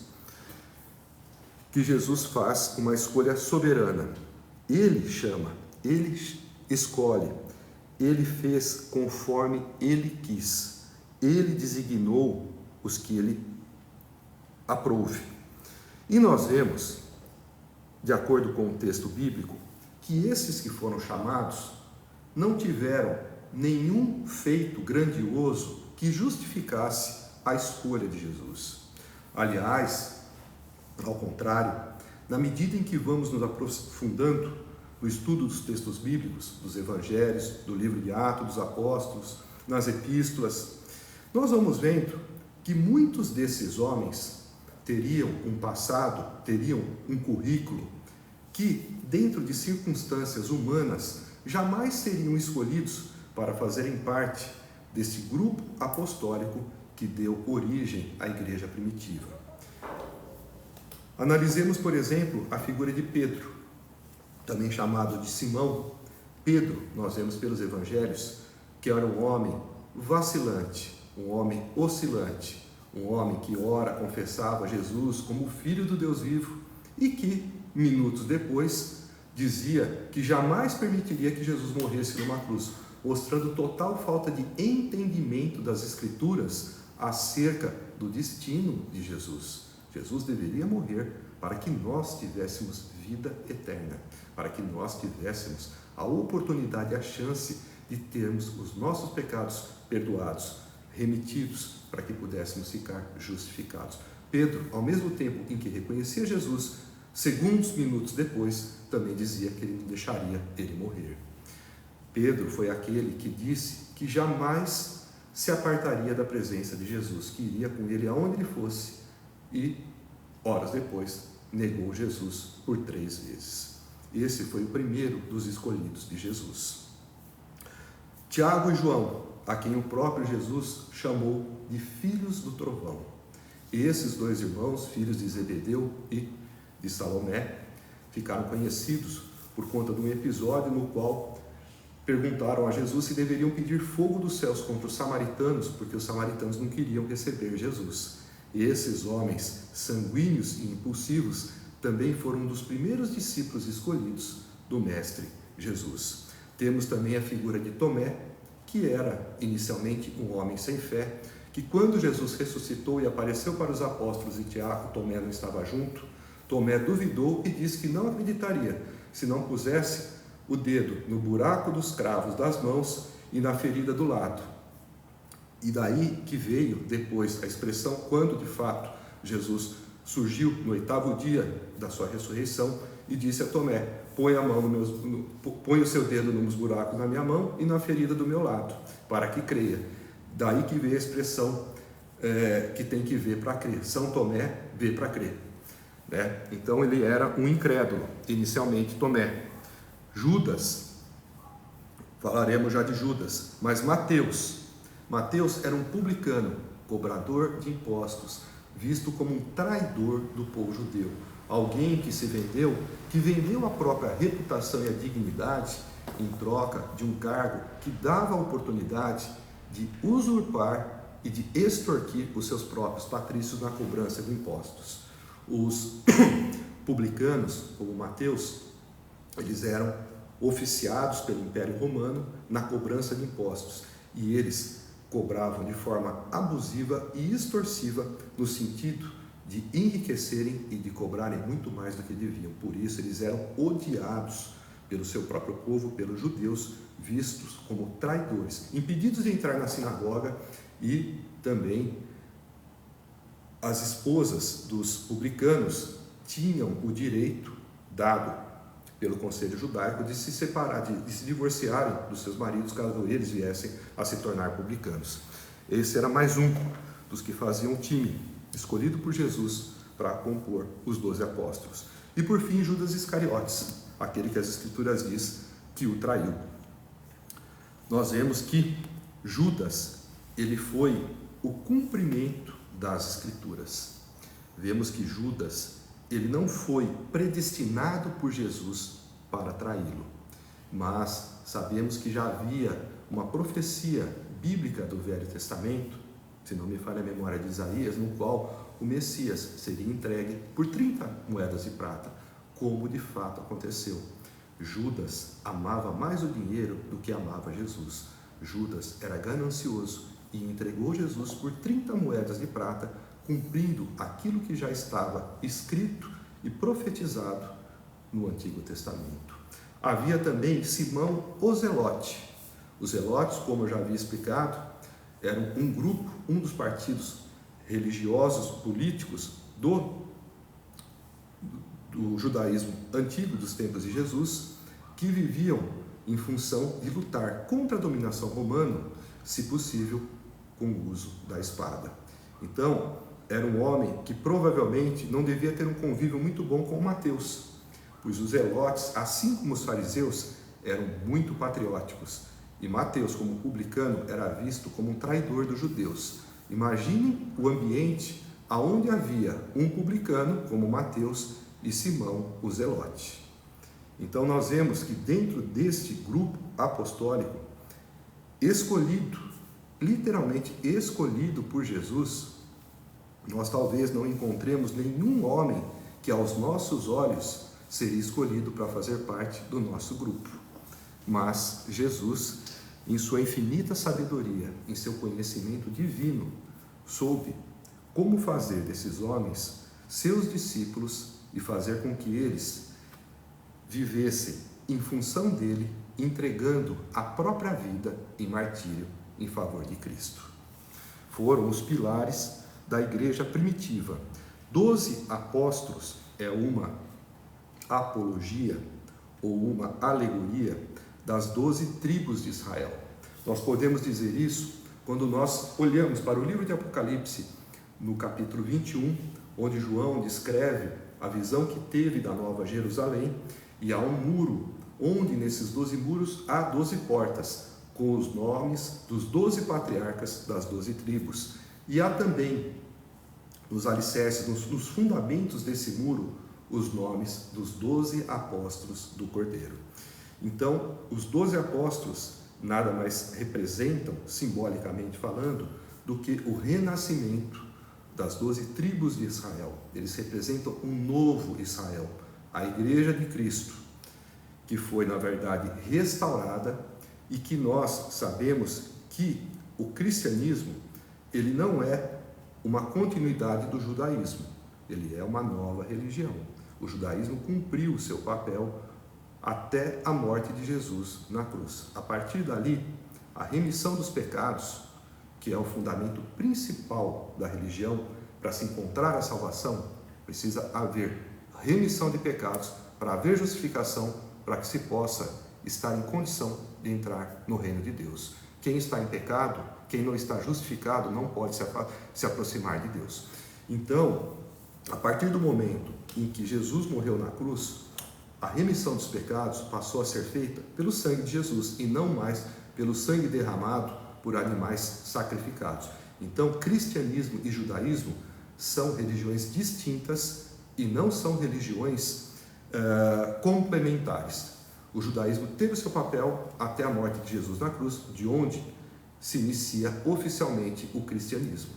que Jesus faz uma escolha soberana. Ele chama, ele escolhe, ele fez conforme ele quis. Ele designou os que ele aprouve. E nós vemos, de acordo com o texto bíblico, que esses que foram chamados não tiveram nenhum feito grandioso que justificasse a escolha de Jesus. Aliás, ao contrário, na medida em que vamos nos aprofundando no estudo dos textos bíblicos, dos evangelhos, do livro de Atos dos Apóstolos, nas epístolas, nós vamos vendo que muitos desses homens teriam um passado, teriam um currículo que, dentro de circunstâncias humanas, jamais seriam escolhidos para fazerem parte desse grupo apostólico que deu origem à igreja primitiva. Analisemos, por exemplo, a figura de Pedro, também chamado de Simão. Pedro, nós vemos pelos evangelhos, que era um homem vacilante, um homem oscilante, um homem que ora confessava Jesus como filho do Deus vivo e que, minutos depois, dizia que jamais permitiria que Jesus morresse numa cruz, mostrando total falta de entendimento das Escrituras acerca do destino de Jesus. Jesus deveria morrer para que nós tivéssemos vida eterna, para que nós tivéssemos a oportunidade, a chance de termos os nossos pecados perdoados, remitidos, para que pudéssemos ficar justificados. Pedro, ao mesmo tempo em que reconhecia Jesus, segundos, minutos depois, também dizia que ele não deixaria ele morrer. Pedro foi aquele que disse que jamais se apartaria da presença de Jesus, que iria com ele aonde ele fosse, e, horas depois, negou Jesus por 3 vezes. Esse foi o primeiro dos escolhidos de Jesus. Tiago e João, a quem o próprio Jesus chamou de filhos do trovão. Esses 2 irmãos, filhos de Zebedeu e de Salomé, ficaram conhecidos por conta de um episódio no qual perguntaram a Jesus se deveriam pedir fogo dos céus contra os samaritanos, porque os samaritanos não queriam receber Jesus. E esses homens sanguíneos e impulsivos também foram um dos primeiros discípulos escolhidos do Mestre Jesus. Temos também a figura de Tomé, que era inicialmente um homem sem fé, que quando Jesus ressuscitou e apareceu para os apóstolos e Tomé não estava junto, Tomé duvidou e disse que não acreditaria se não pusesse o dedo no buraco dos cravos das mãos e na ferida do lado. E daí que veio depois a expressão, quando de fato Jesus surgiu no 8º dia da sua ressurreição e disse a Tomé: põe o seu dedo nos buracos na minha mão e na ferida do meu lado, para que creia. Daí que veio a expressão que tem que ver para crer. São Tomé vê para crer. Né? Então ele era um incrédulo, inicialmente Tomé. Judas, falaremos já de Judas, mas Mateus era um publicano, cobrador de impostos, visto como um traidor do povo judeu, alguém que que vendeu a própria reputação e a dignidade em troca de um cargo que dava a oportunidade de usurpar e de extorquir os seus próprios patrícios na cobrança de impostos. Os publicanos, como Mateus, Eles eram oficiados pelo Império Romano na cobrança de impostos, e eles cobravam de forma abusiva e extorsiva, no sentido de enriquecerem e de cobrarem muito mais do que deviam. Por isso eles eram odiados pelo seu próprio povo, pelos judeus, vistos como traidores, impedidos de entrar na sinagoga, e também as esposas dos publicanos tinham o direito dado pelo conselho judaico de se separar, de se divorciarem dos seus maridos caso eles viessem a se tornar publicanos. Esse era mais um dos que faziam o time escolhido por Jesus para compor os 12 apóstolos. E por fim, Judas Iscariotes, aquele que as Escrituras diz que o traiu. Nós vemos que Judas, ele foi o cumprimento das Escrituras. Vemos que Judas, ele não foi predestinado por Jesus para traí-lo, mas sabemos que já havia uma profecia bíblica do Velho Testamento, se não me falha a memória, de Isaías, no qual o Messias seria entregue por 30 moedas de prata, como de fato aconteceu. Judas amava mais o dinheiro do que amava Jesus. Judas era ganancioso e entregou Jesus por 30 moedas de prata, cumprindo aquilo que já estava escrito e profetizado no Antigo Testamento. Havia também Simão o Zelote. Os zelotes, como eu já havia explicado, eram um grupo, um dos partidos religiosos, políticos do judaísmo antigo, dos tempos de Jesus, que viviam em função de lutar contra a dominação romana, se possível, com o uso da espada. Então, era um homem que provavelmente não devia ter um convívio muito bom com Mateus, pois os zelotes, assim como os fariseus, eram muito patrióticos, e Mateus, como publicano, era visto como um traidor dos judeus. Imaginem o ambiente onde havia um publicano como Mateus e Simão o Zelote. Então nós vemos que dentro deste grupo apostólico, escolhido, literalmente escolhido por Jesus, nós talvez não encontremos nenhum homem que aos nossos olhos seria escolhido para fazer parte do nosso grupo. Mas Jesus, em sua infinita sabedoria, em seu conhecimento divino, soube como fazer desses homens seus discípulos e fazer com que eles vivessem em função dele, entregando a própria vida em martírio em favor de Cristo. Foram os pilares da igreja primitiva. 12 apóstolos é uma apologia ou uma alegoria das 12 tribos de Israel. Nós podemos dizer isso quando nós olhamos para o livro de Apocalipse, no capítulo 21, onde João descreve a visão que teve da Nova Jerusalém, e há um muro, onde nesses 12 muros há 12 portas, com os nomes dos 12 patriarcas das 12 tribos. E há também, nos alicerces, nos fundamentos desse muro, os nomes dos 12 apóstolos do Cordeiro. Então, os 12 apóstolos nada mais representam, simbolicamente falando, do que o renascimento das 12 tribos de Israel. Eles representam um novo Israel, a Igreja de Cristo, que foi, na verdade, restaurada, e que nós sabemos que o cristianismo, ele não é uma continuidade do judaísmo, ele é uma nova religião. O judaísmo cumpriu o seu papel até a morte de Jesus na cruz. A partir dali, a remissão dos pecados, que é o fundamento principal da religião, para se encontrar a salvação, precisa haver remissão de pecados, para haver justificação, para que se possa estar em condição de entrar no reino de Deus. Quem está em pecado, quem não está justificado, não pode se aproximar de Deus. Então, a partir do momento em que Jesus morreu na cruz, a remissão dos pecados passou a ser feita pelo sangue de Jesus e não mais pelo sangue derramado por animais sacrificados. Então, cristianismo e judaísmo são religiões distintas e não são religiões complementares. O judaísmo teve o seu papel até a morte de Jesus na cruz, de onde se inicia oficialmente o cristianismo.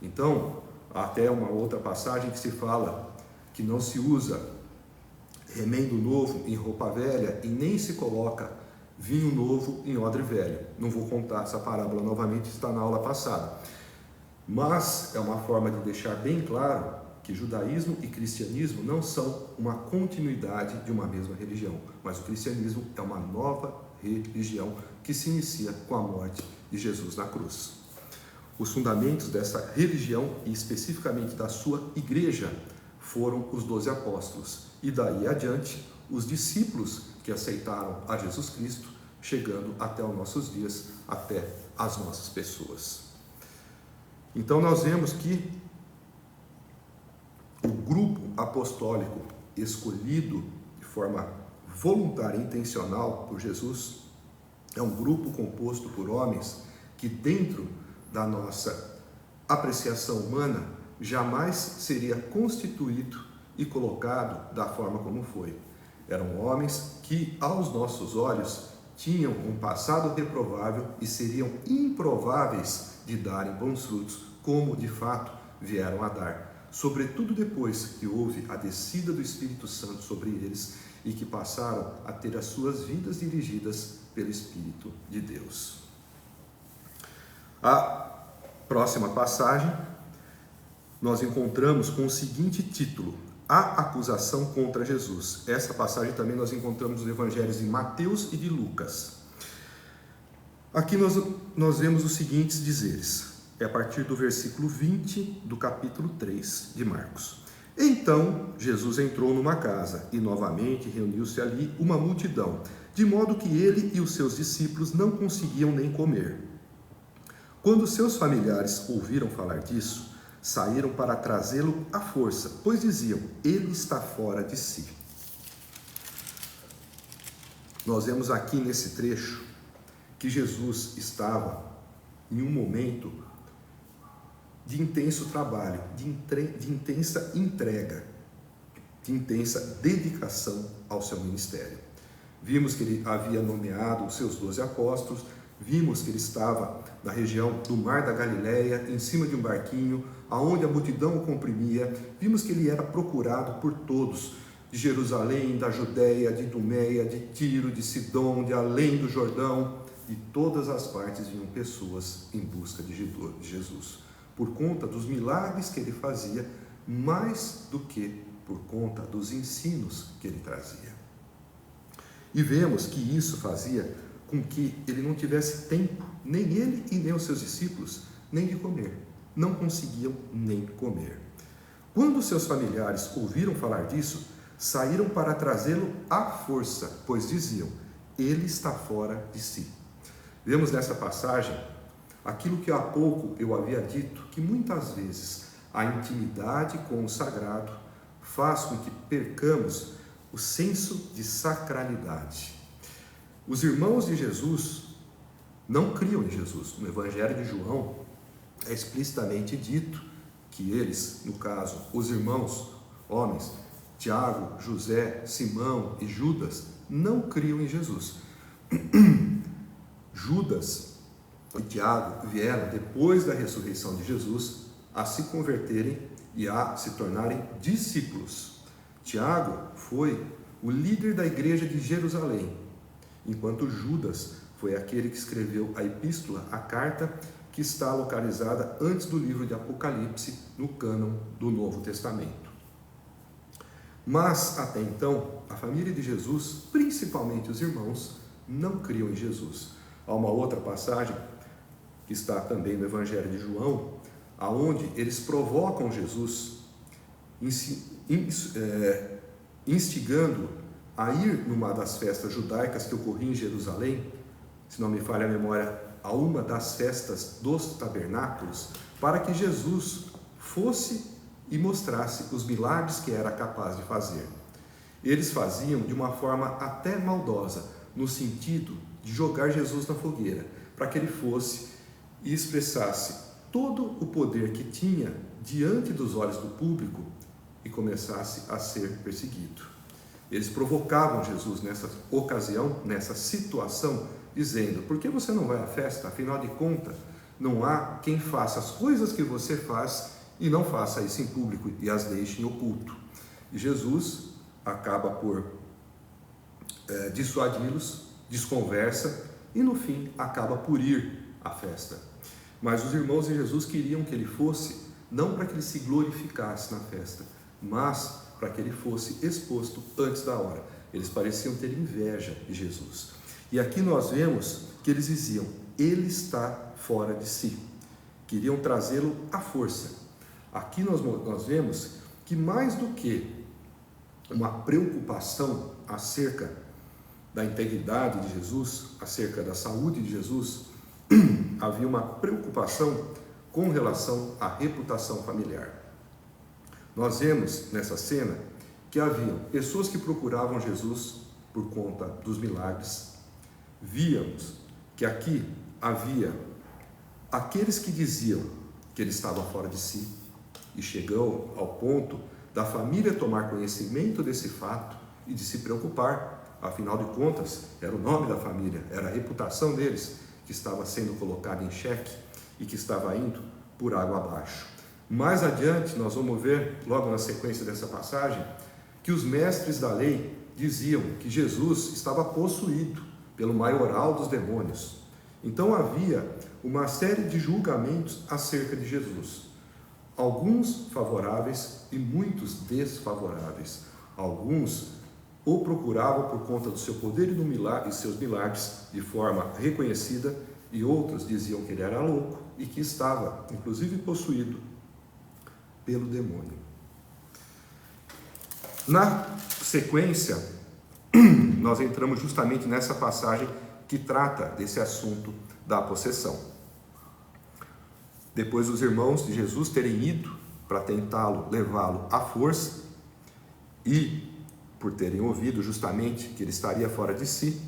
Então, até uma outra passagem que se fala que não se usa remendo novo em roupa velha e nem se coloca vinho novo em odre velho. Não vou contar essa parábola novamente, está na aula passada. Mas é uma forma de deixar bem claro que judaísmo e cristianismo não são uma continuidade de uma mesma religião, mas o cristianismo é uma nova religião que se inicia com a morte de Jesus na cruz. Os fundamentos dessa religião e especificamente da sua igreja foram os 12 apóstolos e daí adiante os discípulos que aceitaram a Jesus Cristo, chegando até os nossos dias, até as nossas pessoas. Então nós vemos que o grupo apostólico escolhido de forma voluntária e intencional por Jesus é um grupo composto por homens que, dentro da nossa apreciação humana, jamais seria constituído e colocado da forma como foi. Eram homens que, aos nossos olhos, tinham um passado reprovável e seriam improváveis de darem bons frutos, como de fato vieram a dar. Sobretudo depois que houve a descida do Espírito Santo sobre eles e que passaram a ter as suas vidas dirigidas pelo Espírito de Deus. A próxima passagem nós encontramos com o seguinte título: A acusação contra Jesus. Essa passagem também nós encontramos nos evangelhos de Mateus e de Lucas. Aqui nós vemos os seguintes dizeres. É a partir do versículo 20 do capítulo 3 de Marcos. Então Jesus entrou numa casa e novamente reuniu-se ali uma multidão, de modo que ele e os seus discípulos não conseguiam nem comer. Quando seus familiares ouviram falar disso, saíram para trazê-lo à força, pois diziam: ele está fora de si. Nós vemos aqui nesse trecho que Jesus estava em um momento de intenso trabalho, de intensa entrega, de intensa dedicação ao seu ministério. Vimos que ele havia nomeado os seus 12 apóstolos, vimos que ele estava na região do Mar da Galileia, em cima de um barquinho, aonde a multidão o comprimia. Vimos que ele era procurado por todos, de Jerusalém, da Judéia, de Idumeia, de Tiro, de Sidom, de além do Jordão. De todas as partes vinham pessoas em busca de Jesus, por conta dos milagres que ele fazia, mais do que por conta dos ensinos que ele trazia. E vemos que isso fazia com que ele não tivesse tempo, nem ele e nem os seus discípulos, nem de comer. Não conseguiam nem comer. Quando seus familiares ouviram falar disso, saíram para trazê-lo à força, pois diziam: ele está fora de si. Vemos nessa passagem aquilo que há pouco eu havia dito, que muitas vezes a intimidade com o sagrado faz com que percamos o senso de sacralidade. Os irmãos de Jesus não criam em Jesus. No Evangelho de João é explicitamente dito que eles, no caso, os irmãos, homens, Tiago, José, Simão e Judas, não criam em Jesus. Judas e Tiago vieram, depois da ressurreição de Jesus, a se converterem e a se tornarem discípulos. Tiago foi o líder da igreja de Jerusalém, enquanto Judas foi aquele que escreveu a epístola, a carta, que está localizada antes do livro de Apocalipse, no cânon do Novo Testamento. Mas, até então, a família de Jesus, principalmente os irmãos, não criam em Jesus. Há uma outra passagem, que está também no Evangelho de João, aonde eles provocam Jesus, instigando a ir numa das festas judaicas que ocorria em Jerusalém, se não me falha a memória, a uma das festas dos tabernáculos, para que Jesus fosse e mostrasse os milagres que era capaz de fazer. Eles faziam de uma forma até maldosa, no sentido de jogar Jesus na fogueira, para que ele fosse e expressasse todo o poder que tinha diante dos olhos do público e começasse a ser perseguido. Eles provocavam Jesus nessa ocasião, nessa situação, dizendo: por que você não vai à festa? Afinal de contas, não há quem faça as coisas que você faz e não faça isso em público e as deixe em oculto. E Jesus acaba por dissuadi-los, desconversa e no fim acaba por ir à festa. Mas os irmãos de Jesus queriam que ele fosse, não para que ele se glorificasse na festa, mas para que ele fosse exposto antes da hora. Eles pareciam ter inveja de Jesus. E aqui nós vemos que eles diziam: ele está fora de si. Queriam trazê-lo à força. Aqui nós vemos que mais do que uma preocupação acerca da integridade de Jesus, acerca da saúde de Jesus, havia uma preocupação com relação à reputação familiar. Nós vemos nessa cena que havia pessoas que procuravam Jesus por conta dos milagres. Víamos que aqui havia aqueles que diziam que ele estava fora de si, e chegou ao ponto da família tomar conhecimento desse fato e de se preocupar. Afinal de contas, era o nome da família, era a reputação deles que estava sendo colocada em xeque e que estava indo por água abaixo. Mais adiante, nós vamos ver, logo na sequência dessa passagem, que os mestres da lei diziam que Jesus estava possuído pelo maioral dos demônios. Então havia uma série de julgamentos acerca de Jesus. Alguns favoráveis e muitos desfavoráveis. Alguns o procuravam por conta do seu poder e seus milagres de forma reconhecida, e outros diziam que ele era louco e que estava, inclusive, possuído pelo demônio. Na sequência, nós entramos justamente nessa passagem que trata desse assunto da possessão. Depois dos irmãos de Jesus terem ido para tentá-lo, levá-lo à força, e por terem ouvido justamente que ele estaria fora de si,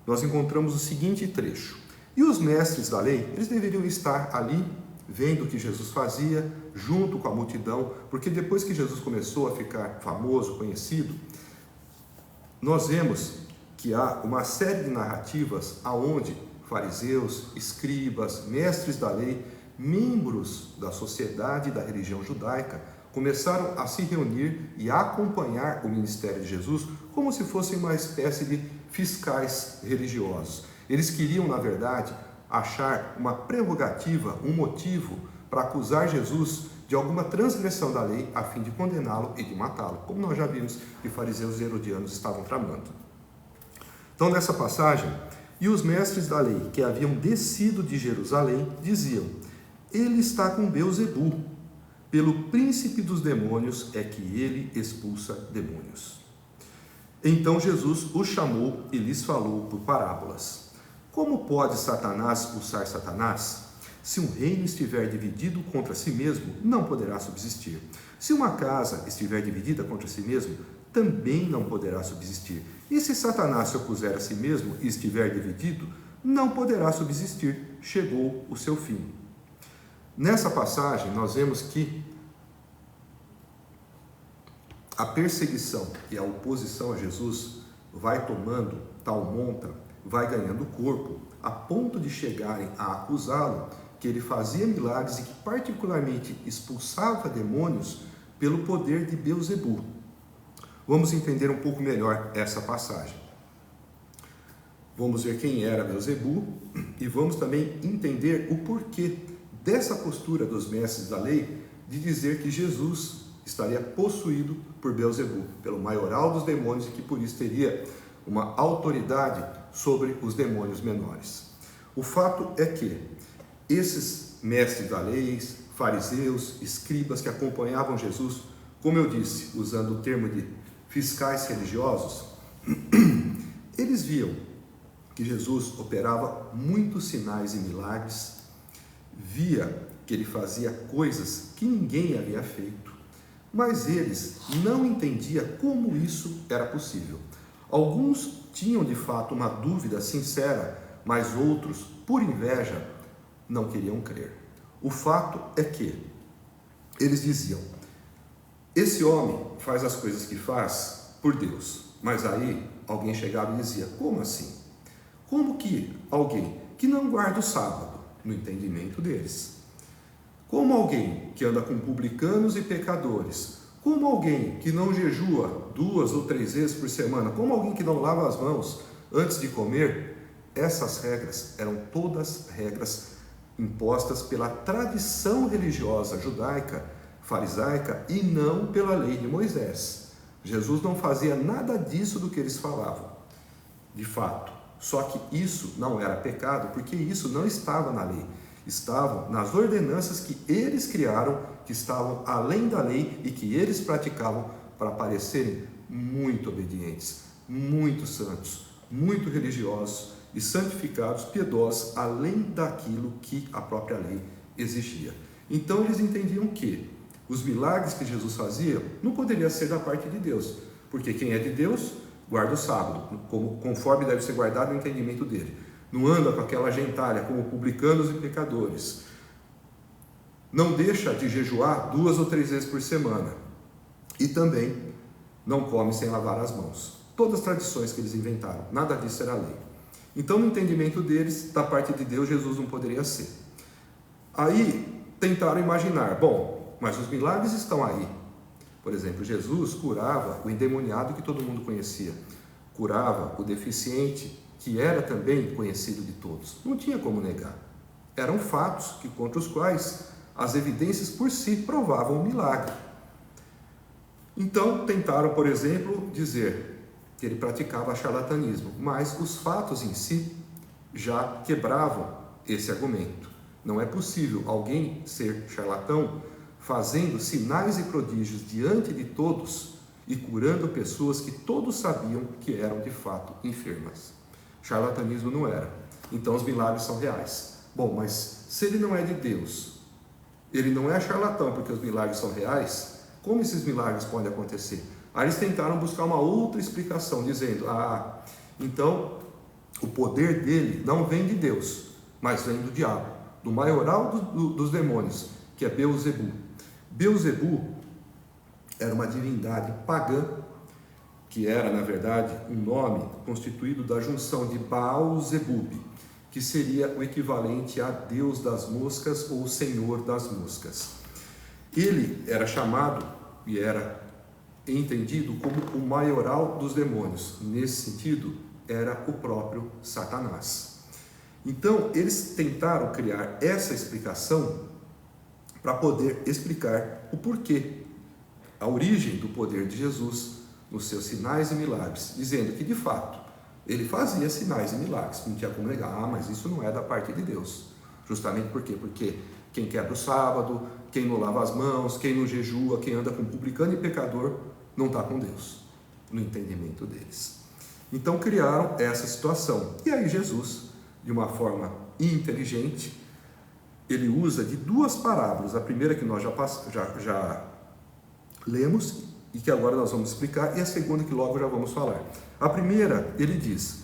nós encontramos o seguinte trecho: e os mestres da lei, eles deveriam estar ali, vendo o que Jesus fazia, junto com a multidão, porque depois que Jesus começou a ficar famoso, conhecido, nós vemos que há uma série de narrativas aonde fariseus, escribas, mestres da lei, membros da sociedade e da religião judaica, começaram a se reunir e a acompanhar o ministério de Jesus como se fossem uma espécie de fiscais religiosos. Eles queriam, na verdade, achar uma prerrogativa, um motivo para acusar Jesus de alguma transgressão da lei a fim de condená-lo e de matá-lo, como nós já vimos que fariseus e herodianos estavam tramando. Então, nessa passagem, e os mestres da lei que haviam descido de Jerusalém diziam: ele está com Beelzebu, pelo príncipe dos demônios é que ele expulsa demônios. Então Jesus os chamou e lhes falou por parábolas: como pode Satanás expulsar Satanás? Se um reino estiver dividido contra si mesmo, não poderá subsistir. Se uma casa estiver dividida contra si mesmo, também não poderá subsistir. E se Satanás se opuser a si mesmo e estiver dividido, não poderá subsistir. Chegou o seu fim. Nessa passagem, nós vemos que a perseguição e a oposição a Jesus vai tomando tal monta, vai ganhando corpo, a ponto de chegarem a acusá-lo que ele fazia milagres e que particularmente expulsava demônios pelo poder de Beelzebu. Vamos entender um pouco melhor essa passagem. Vamos ver quem era Beelzebu e vamos também entender o porquê dessa postura dos mestres da lei de dizer que Jesus estaria possuído por Beelzebu, pelo maioral dos demônios, e que por isso teria uma autoridade sobre os demônios menores. O fato é que esses mestres da lei, fariseus, escribas que acompanhavam Jesus, como eu disse, usando o termo de fiscais religiosos, eles viam que Jesus operava muitos sinais e milagres, via que ele fazia coisas que ninguém havia feito, mas eles não entendiam como isso era possível. Alguns tinham de fato uma dúvida sincera, mas outros, por inveja, não queriam crer. O fato é que eles diziam: esse homem faz as coisas que faz por Deus. Mas aí alguém chegava e dizia: como assim? Como que alguém que não guarda o sábado, no entendimento deles, como alguém que anda com publicanos e pecadores, Como alguém que não jejua 2 ou 3 vezes por semana, como alguém que não lava as mãos antes de comer, essas regras eram todas regras impostas pela tradição religiosa judaica, farisaica e não pela lei de Moisés. Jesus não fazia nada disso do que eles falavam, de fato. Só que isso não era pecado, porque isso não estava na lei. Estavam nas ordenanças que eles criaram, que estavam além da lei e que eles praticavam para parecerem muito obedientes, muito santos, muito religiosos e santificados, piedosos, além daquilo que a própria lei exigia. Então eles entendiam que os milagres que Jesus fazia não poderiam ser da parte de Deus, porque quem é de Deus guarda o sábado, conforme deve ser guardado o entendimento dele. Não anda com aquela gentalha como publicanos e pecadores. Não deixa de jejuar 2 ou 3 vezes por semana. E também não come sem lavar as mãos. Todas as tradições que eles inventaram, nada disso era lei. Então, no entendimento deles, da parte de Deus, Jesus não poderia ser. Aí, tentaram imaginar, bom, mas os milagres estão aí. Por exemplo, Jesus curava o endemoniado que todo mundo conhecia. Curava o deficiente, que era também conhecido de todos. Não tinha como negar. Eram fatos contra os quais as evidências por si provavam o milagre. Então, tentaram, por exemplo, dizer que ele praticava charlatanismo, mas os fatos em si já quebravam esse argumento. Não é possível alguém ser charlatão fazendo sinais e prodígios diante de todos e curando pessoas que todos sabiam que eram de fato enfermas. Charlatanismo não era. Então os milagres são reais. Bom, mas se ele não é de Deus, ele não é charlatão porque os milagres são reais, como esses milagres podem acontecer? Aí eles tentaram buscar uma outra explicação, dizendo, então o poder dele não vem de Deus, mas vem do diabo, do maioral dos demônios, que é Beelzebu. Beelzebu era uma divindade pagã, que era, na verdade, um nome constituído da junção de Baal-Zebub, que seria o equivalente a Deus das moscas ou Senhor das moscas. Ele era chamado e era entendido como o maioral dos demônios. Nesse sentido, era o próprio Satanás. Então, eles tentaram criar essa explicação para poder explicar o porquê, a origem do poder de Jesus nos seus sinais e milagres, dizendo que, de fato, ele fazia sinais e milagres, não tinha como negar, mas isso não é da parte de Deus. Justamente por quê? Porque quem quebra o sábado, quem não lava as mãos, quem não jejua, quem anda com publicano e pecador, não está com Deus, no entendimento deles. Então criaram essa situação. E aí Jesus, de uma forma inteligente, ele usa de 2 parábolas. A primeira que nós já lemos e que agora nós vamos explicar, e a segunda que logo já vamos falar. A primeira, ele diz: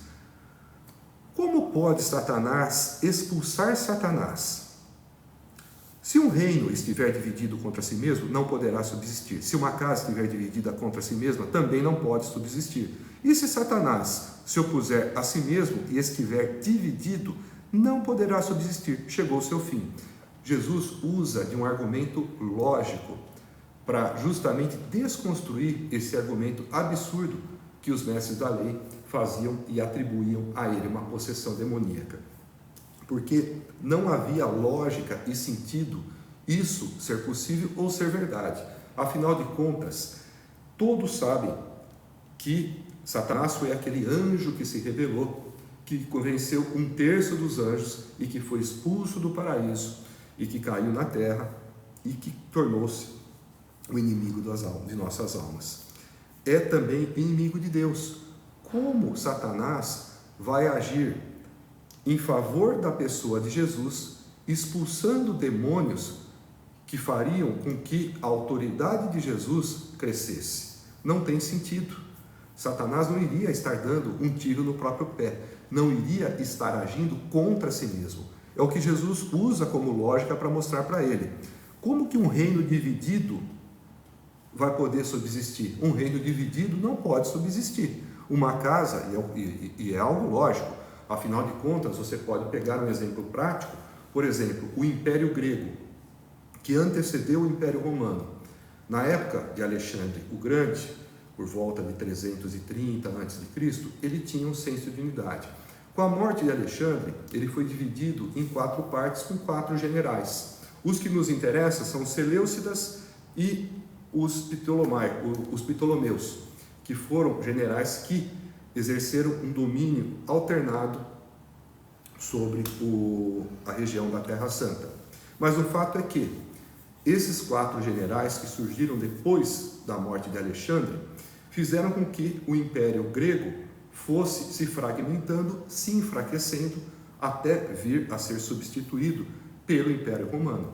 como pode Satanás expulsar Satanás? Se um reino estiver dividido contra si mesmo, não poderá subsistir. Se uma casa estiver dividida contra si mesma, também não pode subsistir. E se Satanás se opuser a si mesmo e estiver dividido, não poderá subsistir. Chegou o seu fim. Jesus usa de um argumento lógico para justamente desconstruir esse argumento absurdo que os mestres da lei faziam e atribuíam a ele uma possessão demoníaca. Porque não havia lógica e sentido isso ser possível ou ser verdade. Afinal de contas, todos sabem que Satanás foi aquele anjo que se rebelou, que convenceu 1/3 dos anjos e que foi expulso do paraíso e que caiu na terra e que tornou-se o inimigo de nossas almas. É também inimigo de Deus. Como Satanás vai agir em favor da pessoa de Jesus, expulsando demônios que fariam com que a autoridade de Jesus crescesse? Não tem sentido. Satanás não iria estar dando um tiro no próprio pé, não iria estar agindo contra si mesmo. É o que Jesus usa como lógica para mostrar para ele. Como que um reino dividido vai poder subsistir? Um reino dividido não pode subsistir. Uma casa, e é algo lógico, afinal de contas, você pode pegar um exemplo prático, por exemplo, o Império Grego, que antecedeu o Império Romano. Na época de Alexandre o Grande, por volta de 330 a.C., ele tinha um senso de unidade. Com a morte de Alexandre, ele foi dividido em 4 partes com 4 generais. Os que nos interessam são os Seleucidas e os Ptolomeus, que foram generais que exerceram um domínio alternado sobre a região da Terra Santa. Mas o fato é que esses 4 generais que surgiram depois da morte de Alexandre fizeram com que o Império Grego fosse se fragmentando, se enfraquecendo, até vir a ser substituído pelo Império Romano.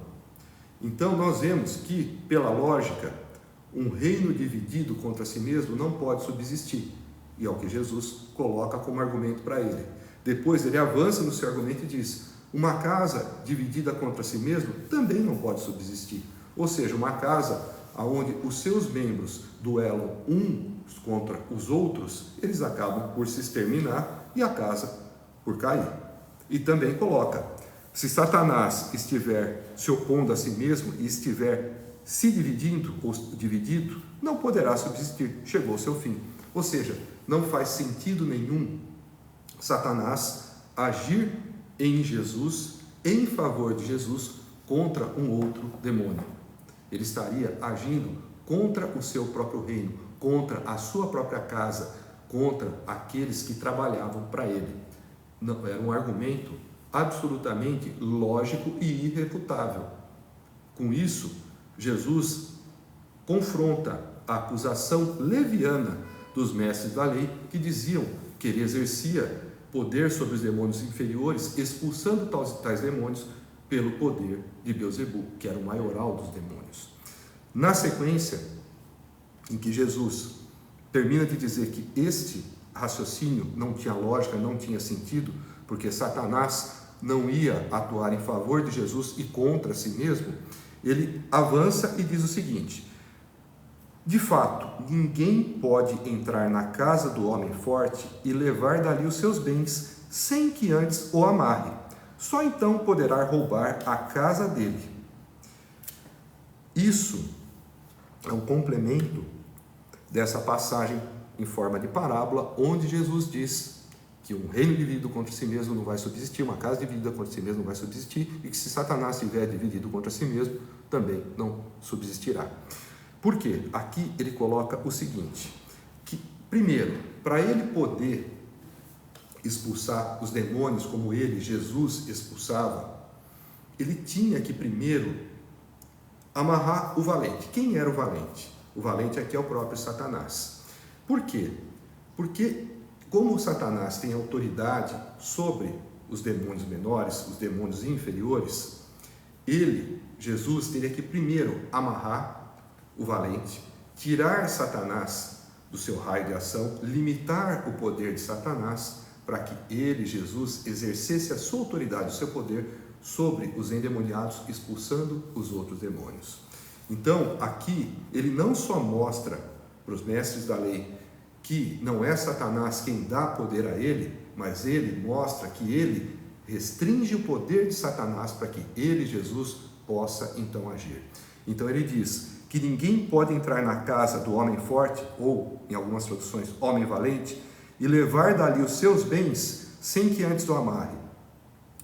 Então nós vemos que, pela lógica, um reino dividido contra si mesmo não pode subsistir, e é o que Jesus coloca como argumento para ele. Depois ele avança no seu argumento e diz: uma casa dividida contra si mesmo também não pode subsistir. Ou seja, uma casa onde os seus membros duelam uns contra os outros, eles acabam por se exterminar e a casa por cair. E também coloca: se Satanás estiver se opondo a si mesmo e estiver se dividindo ou dividido, não poderá subsistir, chegou ao seu fim. Ou seja, não faz sentido nenhum Satanás agir em Jesus, em favor de Jesus, contra um outro demônio. Ele estaria agindo contra o seu próprio reino, contra a sua própria casa, contra aqueles que trabalhavam para ele. Não, era um argumento absolutamente lógico e irrefutável. Com isso, Jesus confronta a acusação leviana dos mestres da lei, que diziam que ele exercia poder sobre os demônios inferiores, expulsando tais demônios pelo poder de Beelzebul, que era o maioral dos demônios. Na sequência, em que Jesus termina de dizer que este raciocínio não tinha lógica, não tinha sentido, porque Satanás não ia atuar em favor de Jesus e contra si mesmo, ele avança e diz o seguinte: de fato, ninguém pode entrar na casa do homem forte e levar dali os seus bens sem que antes o amarre. Só então poderá roubar a casa dele. Isso é um complemento dessa passagem em forma de parábola, onde Jesus diz que um reino dividido contra si mesmo não vai subsistir, uma casa dividida contra si mesmo não vai subsistir, e que se Satanás estiver dividido contra si mesmo, também não subsistirá. Por quê? Aqui ele coloca o seguinte, que primeiro, para ele poder expulsar os demônios como ele, Jesus, expulsava, ele tinha que primeiro amarrar o valente. Quem era o valente? O valente aqui é o próprio Satanás. Por quê? Porque como Satanás tem autoridade sobre os demônios menores, os demônios inferiores, ele, Jesus, teria que primeiro amarrar o valente, tirar Satanás do seu raio de ação, limitar o poder de Satanás, para que ele, Jesus, exercesse a sua autoridade, o seu poder sobre os endemoniados, expulsando os outros demônios. Então, aqui, ele não só mostra para os mestres da lei que não é Satanás quem dá poder a ele, mas ele mostra que ele restringe o poder de Satanás para que ele, Jesus, possa então agir. Então ele diz que ninguém pode entrar na casa do homem forte, ou em algumas traduções, homem valente, e levar dali os seus bens sem que antes o amarre.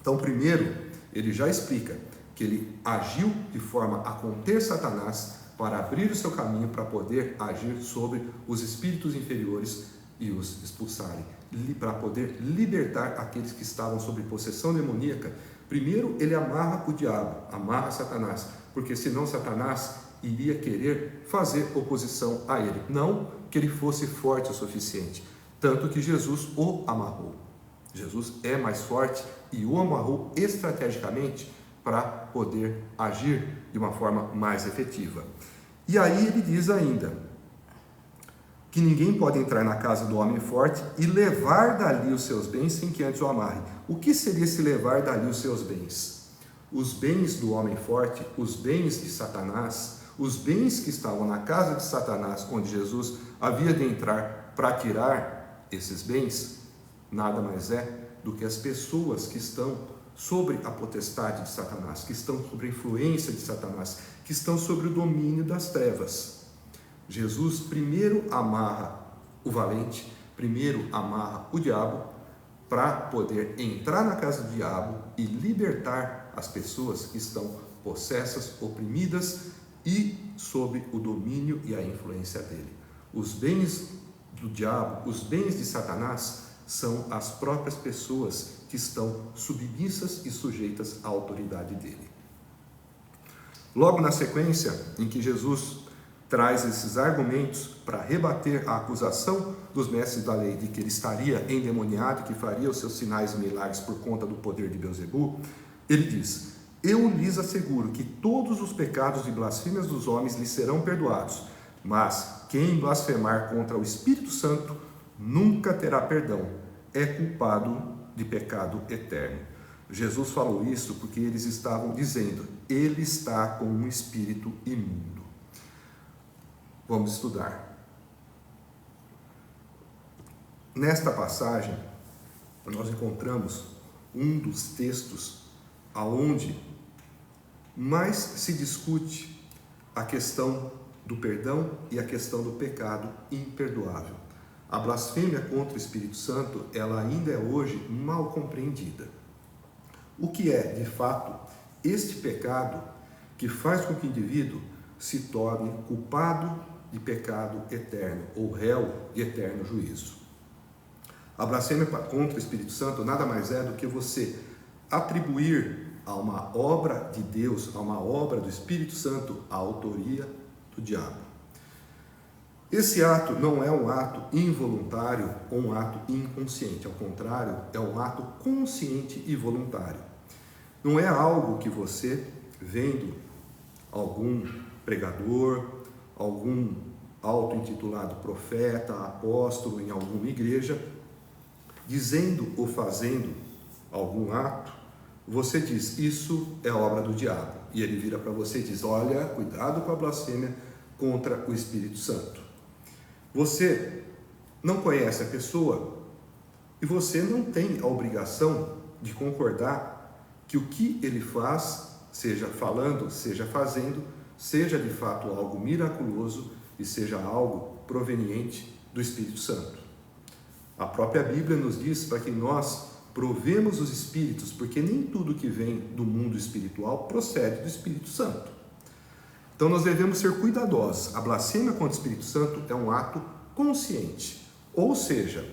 Então, primeiro, ele já explica que ele agiu de forma a conter Satanás para abrir o seu caminho para poder agir sobre os espíritos inferiores e os expulsarem, para poder libertar aqueles que estavam sob possessão demoníaca. Primeiro ele amarra o diabo, amarra Satanás, porque senão Satanás iria querer fazer oposição a ele, não que ele fosse forte o suficiente, tanto que Jesus o amarrou. Jesus é mais forte e o amarrou estrategicamente para poder agir de uma forma mais efetiva. E aí ele diz ainda que ninguém pode entrar na casa do homem forte e levar dali os seus bens sem que antes o amarre. O que seria se levar dali os seus bens? Os bens do homem forte, os bens de Satanás, os bens que estavam na casa de Satanás, onde Jesus havia de entrar para tirar esses bens, nada mais é do que as pessoas que estão sobre a potestade de Satanás, que estão sobre a influência de Satanás, que estão sobre o domínio das trevas. Jesus primeiro amarra o valente, primeiro amarra o diabo, para poder entrar na casa do diabo e libertar as pessoas que estão possessas, oprimidas e sob o domínio e a influência dele. Os bens do diabo, os bens de Satanás, são as próprias pessoas que estão submissas e sujeitas à autoridade dele. Logo na sequência, em que Jesus traz esses argumentos para rebater a acusação dos mestres da lei de que ele estaria endemoniado, que faria os seus sinais e milagres por conta do poder de Beelzebu, ele diz: eu lhes asseguro que todos os pecados e blasfêmias dos homens lhes serão perdoados, mas quem blasfemar contra o Espírito Santo nunca terá perdão, é culpado de pecado eterno. Jesus falou isso porque eles estavam dizendo: ele está com um espírito imundo. Vamos estudar. Nesta passagem, nós encontramos um dos textos aonde mais se discute a questão do perdão e a questão do pecado imperdoável. A blasfêmia contra o Espírito Santo, ela ainda é hoje mal compreendida. O que é, de fato, este pecado que faz com que o indivíduo se torne culpado de pecado eterno, ou réu de eterno juízo? A blasfêmia contra o Espírito Santo nada mais é do que você atribuir a uma obra de Deus, a uma obra do Espírito Santo, a autoria do diabo. Esse ato não é um ato involuntário ou um ato inconsciente, ao contrário, é um ato consciente e voluntário. Não é algo que você, vendo algum pregador, algum auto-intitulado profeta, apóstolo em alguma igreja, dizendo ou fazendo algum ato, você diz: isso é obra do diabo. E ele vira para você e diz: olha, cuidado com a blasfêmia contra o Espírito Santo. Você não conhece a pessoa e você não tem a obrigação de concordar que o que ele faz, seja falando, seja fazendo, seja de fato algo miraculoso e seja algo proveniente do Espírito Santo. A própria Bíblia nos diz para que nós provemos os espíritos, porque nem tudo que vem do mundo espiritual procede do Espírito Santo. Então nós devemos ser cuidadosos. A blasfêmia contra o Espírito Santo é um ato consciente. Ou seja,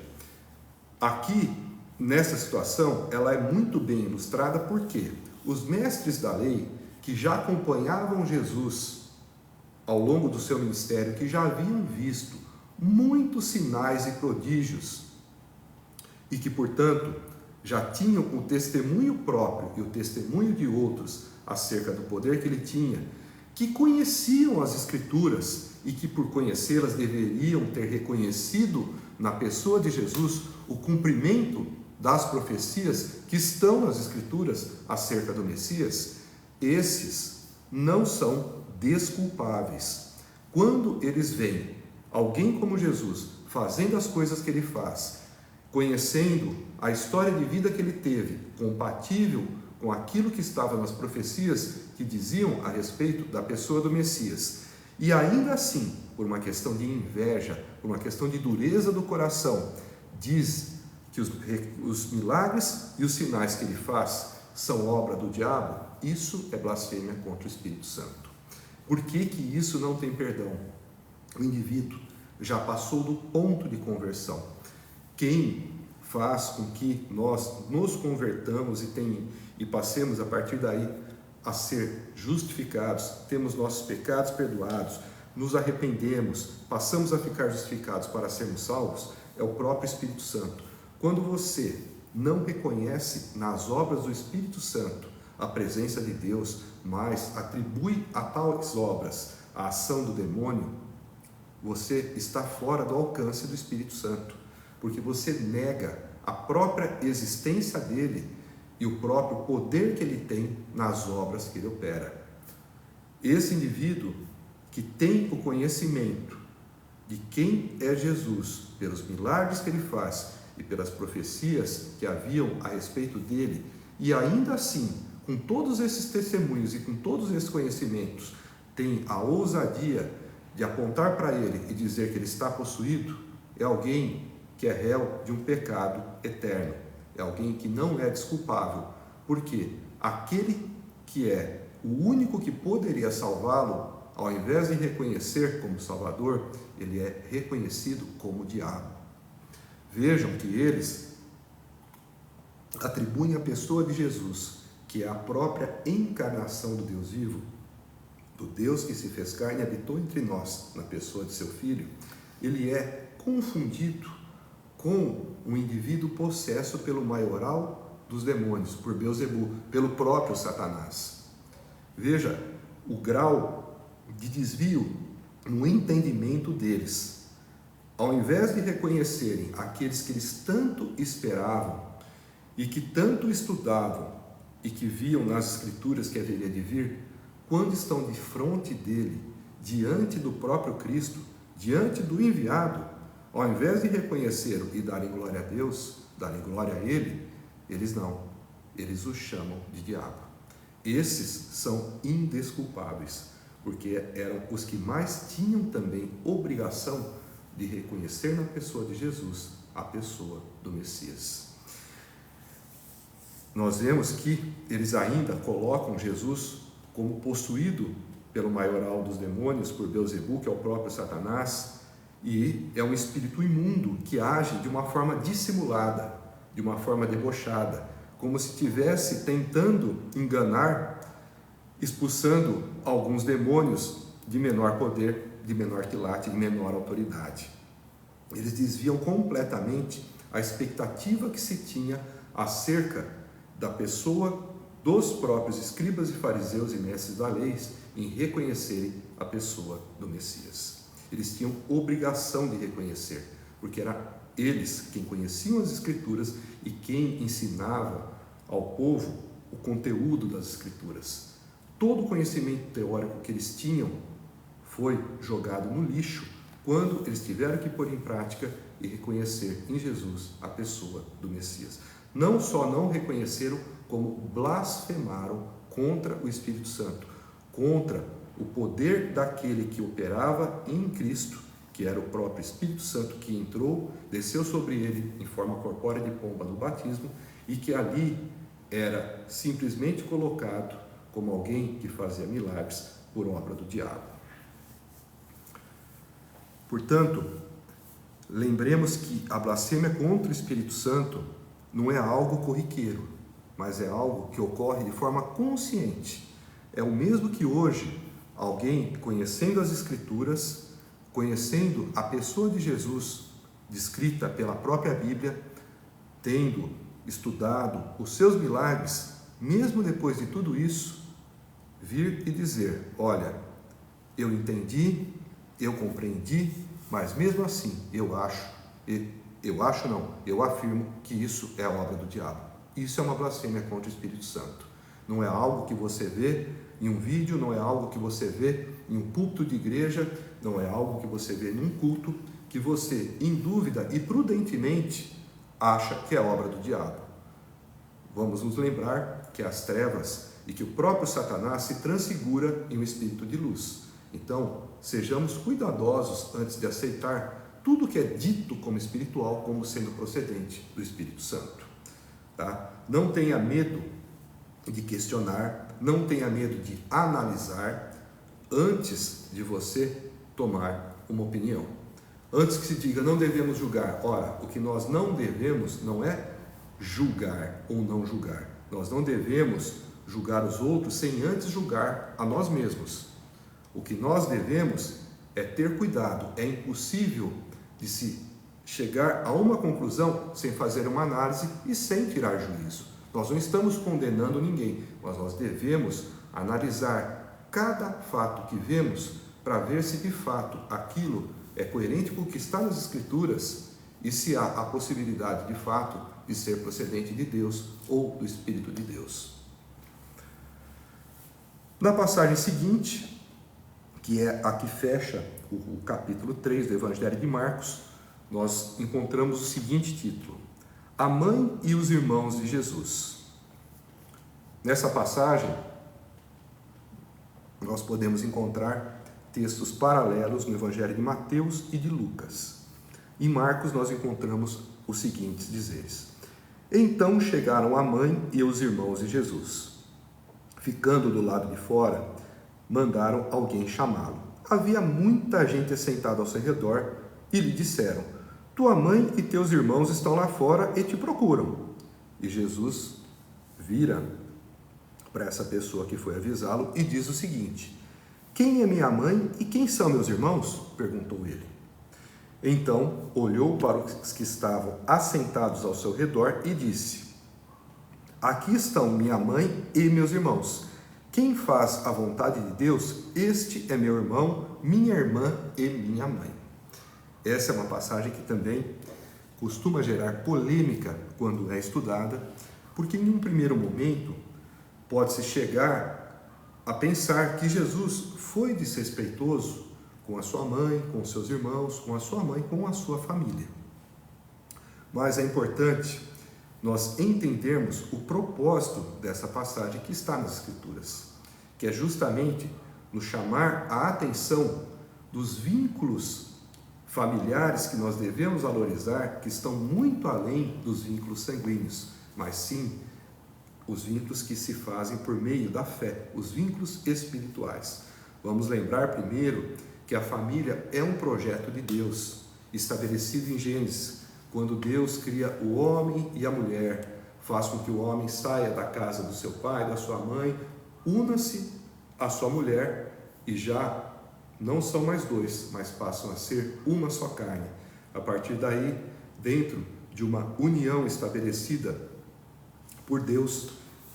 aqui, nessa situação, ela é muito bem ilustrada porque os mestres da lei, que já acompanhavam Jesus ao longo do seu ministério, que já haviam visto muitos sinais e prodígios, e que, portanto, já tinham o testemunho próprio e o testemunho de outros acerca do poder que ele tinha, que conheciam as Escrituras e que, por conhecê-las, deveriam ter reconhecido na pessoa de Jesus o cumprimento das profecias que estão nas Escrituras acerca do Messias, esses não são desculpáveis. Quando eles veem alguém como Jesus fazendo as coisas que ele faz, conhecendo a história de vida que ele teve, compatível com aquilo que estava nas profecias que diziam a respeito da pessoa do Messias, e ainda assim, por uma questão de inveja, por uma questão de dureza do coração, diz que os milagres e os sinais que ele faz são obra do diabo, isso é blasfêmia contra o Espírito Santo. Por que isso não tem perdão? O indivíduo já passou do ponto de conversão. Quem faz com que nós nos convertamos e passemos a partir daí a ser justificados, temos nossos pecados perdoados, nos arrependemos, passamos a ficar justificados para sermos salvos, é o próprio Espírito Santo. Quando você não reconhece nas obras do Espírito Santo a presença de Deus, mas atribui a tais obras a ação do demônio, você está fora do alcance do Espírito Santo, porque você nega a própria existência dele e o próprio poder que ele tem nas obras que ele opera. Esse indivíduo que tem o conhecimento de quem é Jesus, pelos milagres que ele faz e pelas profecias que haviam a respeito dele, e ainda assim, com todos esses testemunhos e com todos esses conhecimentos, tem a ousadia de apontar para ele e dizer que ele está possuído, é alguém que é réu de um pecado eterno, é alguém que não é desculpável, porque aquele que é o único que poderia salvá-lo, ao invés de reconhecer como Salvador, ele é reconhecido como diabo. Vejam que eles atribuem à pessoa de Jesus, que é a própria encarnação do Deus vivo, do Deus que se fez carne e habitou entre nós, na pessoa de seu Filho, ele é confundido com um indivíduo possesso pelo maioral dos demônios, por Beelzebul, pelo próprio Satanás. Veja o grau de desvio no entendimento deles. Ao invés de reconhecerem aqueles que eles tanto esperavam e que tanto estudavam e que viam nas Escrituras que haveria de vir, quando estão de frente dele, diante do próprio Cristo, diante do enviado, ao invés de reconhecer e darem glória a Deus, darem glória a Ele, eles não, eles o chamam de diabo. Esses são indesculpáveis, porque eram os que mais tinham também obrigação de reconhecer na pessoa de Jesus a pessoa do Messias. Nós vemos que eles ainda colocam Jesus como possuído pelo maioral dos demônios, por Beelzebul, que é o próprio Satanás, e é um espírito imundo que age de uma forma dissimulada, de uma forma debochada, como se estivesse tentando enganar, expulsando alguns demônios de menor poder, de menor quilate, de menor autoridade. Eles desviam completamente a expectativa que se tinha acerca da pessoa dos próprios escribas e fariseus e mestres da lei em reconhecerem a pessoa do Messias. Eles tinham obrigação de reconhecer, porque era eles quem conheciam as Escrituras e quem ensinava ao povo o conteúdo das Escrituras. Todo o conhecimento teórico que eles tinham foi jogado no lixo quando eles tiveram que pôr em prática e reconhecer em Jesus a pessoa do Messias. Não só não reconheceram, como blasfemaram contra o Espírito Santo, contra o poder daquele que operava em Cristo, que era o próprio Espírito Santo que entrou, desceu sobre ele em forma corpórea de pomba no batismo e que ali era simplesmente colocado como alguém que fazia milagres por obra do diabo. Portanto, lembremos que a blasfêmia contra o Espírito Santo não é algo corriqueiro, mas é algo que ocorre de forma consciente. É o mesmo que hoje alguém, conhecendo as Escrituras, conhecendo a pessoa de Jesus, descrita pela própria Bíblia, tendo estudado os seus milagres, mesmo depois de tudo isso, vir e dizer: olha, eu entendi, eu compreendi, mas mesmo assim eu afirmo que isso é a obra do diabo. Isso é uma blasfêmia contra o Espírito Santo. Não é algo que você vê em um vídeo, não é algo que você vê em um púlpito de igreja, não é algo que você vê num culto, que você, em dúvida e prudentemente, acha que é obra do diabo. Vamos nos lembrar que as trevas e que o próprio Satanás se transfigura em um espírito de luz. Então, sejamos cuidadosos antes de aceitar tudo que é dito como espiritual como sendo procedente do Espírito Santo. Tá? Não tenha medo de questionar, não tenha medo de analisar antes de você tomar uma opinião. Antes que se diga, não devemos julgar. Ora, o que nós não devemos não é julgar ou não julgar. Nós não devemos julgar os outros sem antes julgar a nós mesmos. O que nós devemos é ter cuidado. É impossível de se chegar a uma conclusão sem fazer uma análise e sem tirar juízo. Nós não estamos condenando ninguém, mas nós devemos analisar cada fato que vemos para ver se de fato aquilo é coerente com o que está nas Escrituras e se há a possibilidade de fato de ser procedente de Deus ou do Espírito de Deus. Na passagem seguinte, que é a que fecha o capítulo 3 do Evangelho de Marcos, nós encontramos o seguinte título: A mãe e os irmãos de Jesus. Nessa passagem, nós podemos encontrar textos paralelos no Evangelho de Mateus e de Lucas. Em Marcos nós encontramos os seguintes dizeres: Então chegaram a mãe e os irmãos de Jesus. Ficando do lado de fora, mandaram alguém chamá-lo. Havia muita gente assentada ao seu redor e lhe disseram: Tua mãe e teus irmãos estão lá fora e te procuram. E Jesus vira para essa pessoa que foi avisá-lo e diz o seguinte: Quem é minha mãe e quem são meus irmãos? Perguntou ele. Então olhou para os que estavam assentados ao seu redor e disse: Aqui estão minha mãe e meus irmãos. Quem faz a vontade de Deus, este é meu irmão, minha irmã e minha mãe. Essa é uma passagem que também costuma gerar polêmica quando é estudada, porque em um primeiro momento pode-se chegar a pensar que Jesus foi desrespeitoso com a sua mãe, com seus irmãos, com a sua mãe, com a sua família. Mas é importante nós entendermos o propósito dessa passagem que está nas Escrituras, que é justamente nos chamar a atenção dos vínculos familiares que nós devemos valorizar, que estão muito além dos vínculos sanguíneos, mas sim os vínculos que se fazem por meio da fé, os vínculos espirituais. Vamos lembrar primeiro que a família é um projeto de Deus, estabelecido em Gênesis, quando Deus cria o homem e a mulher, faz com que o homem saia da casa do seu pai, da sua mãe, una-se à sua mulher e já não são mais dois, mas passam a ser uma só carne. A partir daí, dentro de uma união estabelecida por Deus,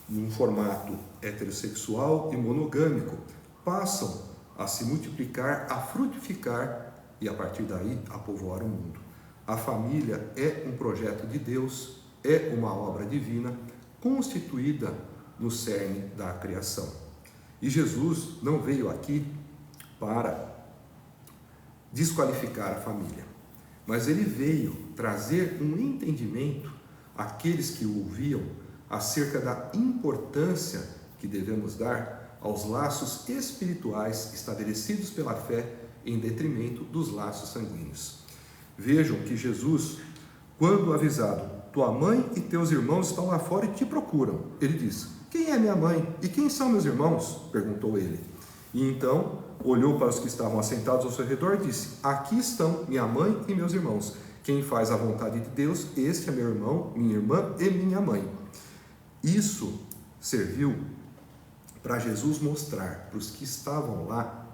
num formato heterossexual e monogâmico, passam a se multiplicar, a frutificar e a partir daí a povoar o mundo. A família é um projeto de Deus, é uma obra divina constituída no cerne da criação. E Jesus não veio aqui para desqualificar a família, mas ele veio trazer um entendimento àqueles que o ouviam acerca da importância que devemos dar aos laços espirituais estabelecidos pela fé em detrimento dos laços sanguíneos. Vejam que Jesus, quando avisado, tua mãe e teus irmãos estão lá fora e te procuram, ele diz: quem é minha mãe e quem são meus irmãos? Perguntou ele. E então olhou para os que estavam assentados ao seu redor e disse: aqui estão minha mãe e meus irmãos. Quem faz a vontade de Deus, este é meu irmão, minha irmã e minha mãe. Isso serviu para Jesus mostrar para os que estavam lá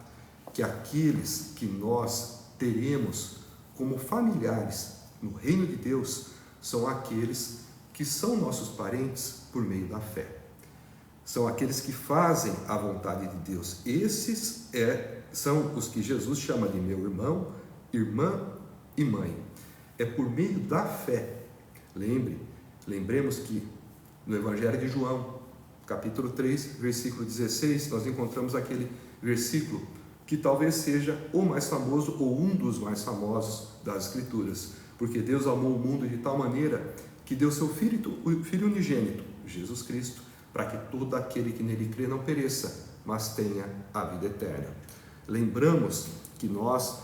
que aqueles que nós teremos como familiares no reino de Deus são aqueles que são nossos parentes por meio da fé. São aqueles que fazem a vontade de Deus. Esses são os que Jesus chama de meu irmão, irmã e mãe. É por meio da fé. Lembremos que no Evangelho de João, capítulo 3, versículo 16, nós encontramos aquele versículo que talvez seja o mais famoso ou um dos mais famosos das Escrituras. Porque Deus amou o mundo de tal maneira que deu seu Filho unigênito, Jesus Cristo, para que todo aquele que nele crê não pereça, mas tenha a vida eterna. Lembramos que nós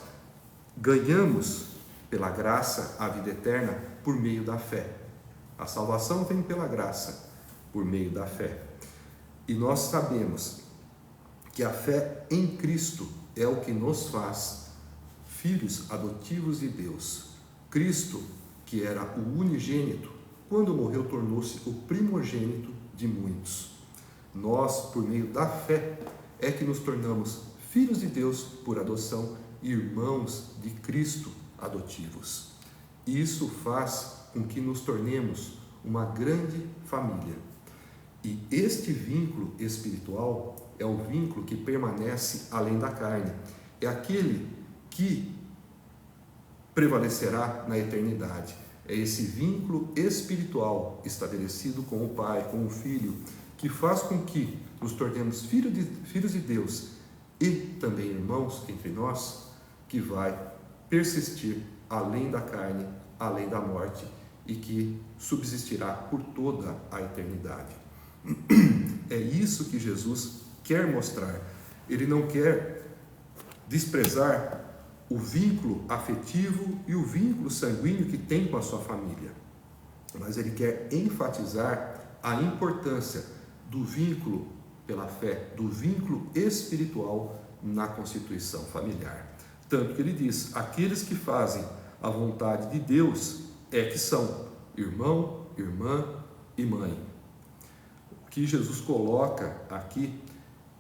ganhamos pela graça a vida eterna por meio da fé. A salvação vem pela graça, por meio da fé. E nós sabemos que a fé em Cristo é o que nos faz filhos adotivos de Deus. Cristo, que era o unigênito, quando morreu tornou-se o primogênito de muitos. Nós, por meio da fé, é que nos tornamos filhos de Deus por adoção e irmãos de Cristo adotivos. Isso faz com que nos tornemos uma grande família. E este vínculo espiritual é o vínculo que permanece além da carne. É aquele que prevalecerá na eternidade. É esse vínculo espiritual estabelecido com o Pai, com o Filho, que faz com que nos tornemos filhos de Deus e também irmãos entre nós, que vai persistir além da carne, além da morte e que subsistirá por toda a eternidade. É isso que Jesus quer mostrar. Ele não quer desprezar o vínculo afetivo e o vínculo sanguíneo que tem com a sua família, mas ele quer enfatizar a importância do vínculo pela fé, do vínculo espiritual na constituição familiar. Tanto que ele diz: aqueles que fazem a vontade de Deus é que são irmão, irmã e mãe. O que Jesus coloca aqui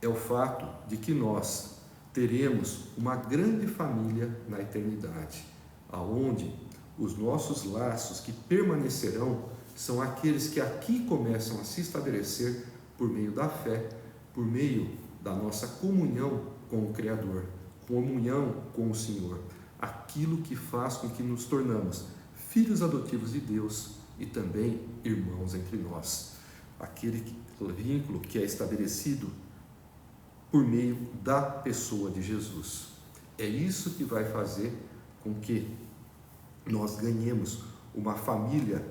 é o fato de que nós teremos uma grande família na eternidade, aonde os nossos laços que permanecerão são aqueles que aqui começam a se estabelecer por meio da fé, por meio da nossa comunhão com o Criador, comunhão com o Senhor, aquilo que faz com que nos tornamos filhos adotivos de Deus e também irmãos entre nós. Aquele vínculo que é estabelecido por meio da pessoa de Jesus. É isso que vai fazer com que nós ganhemos uma família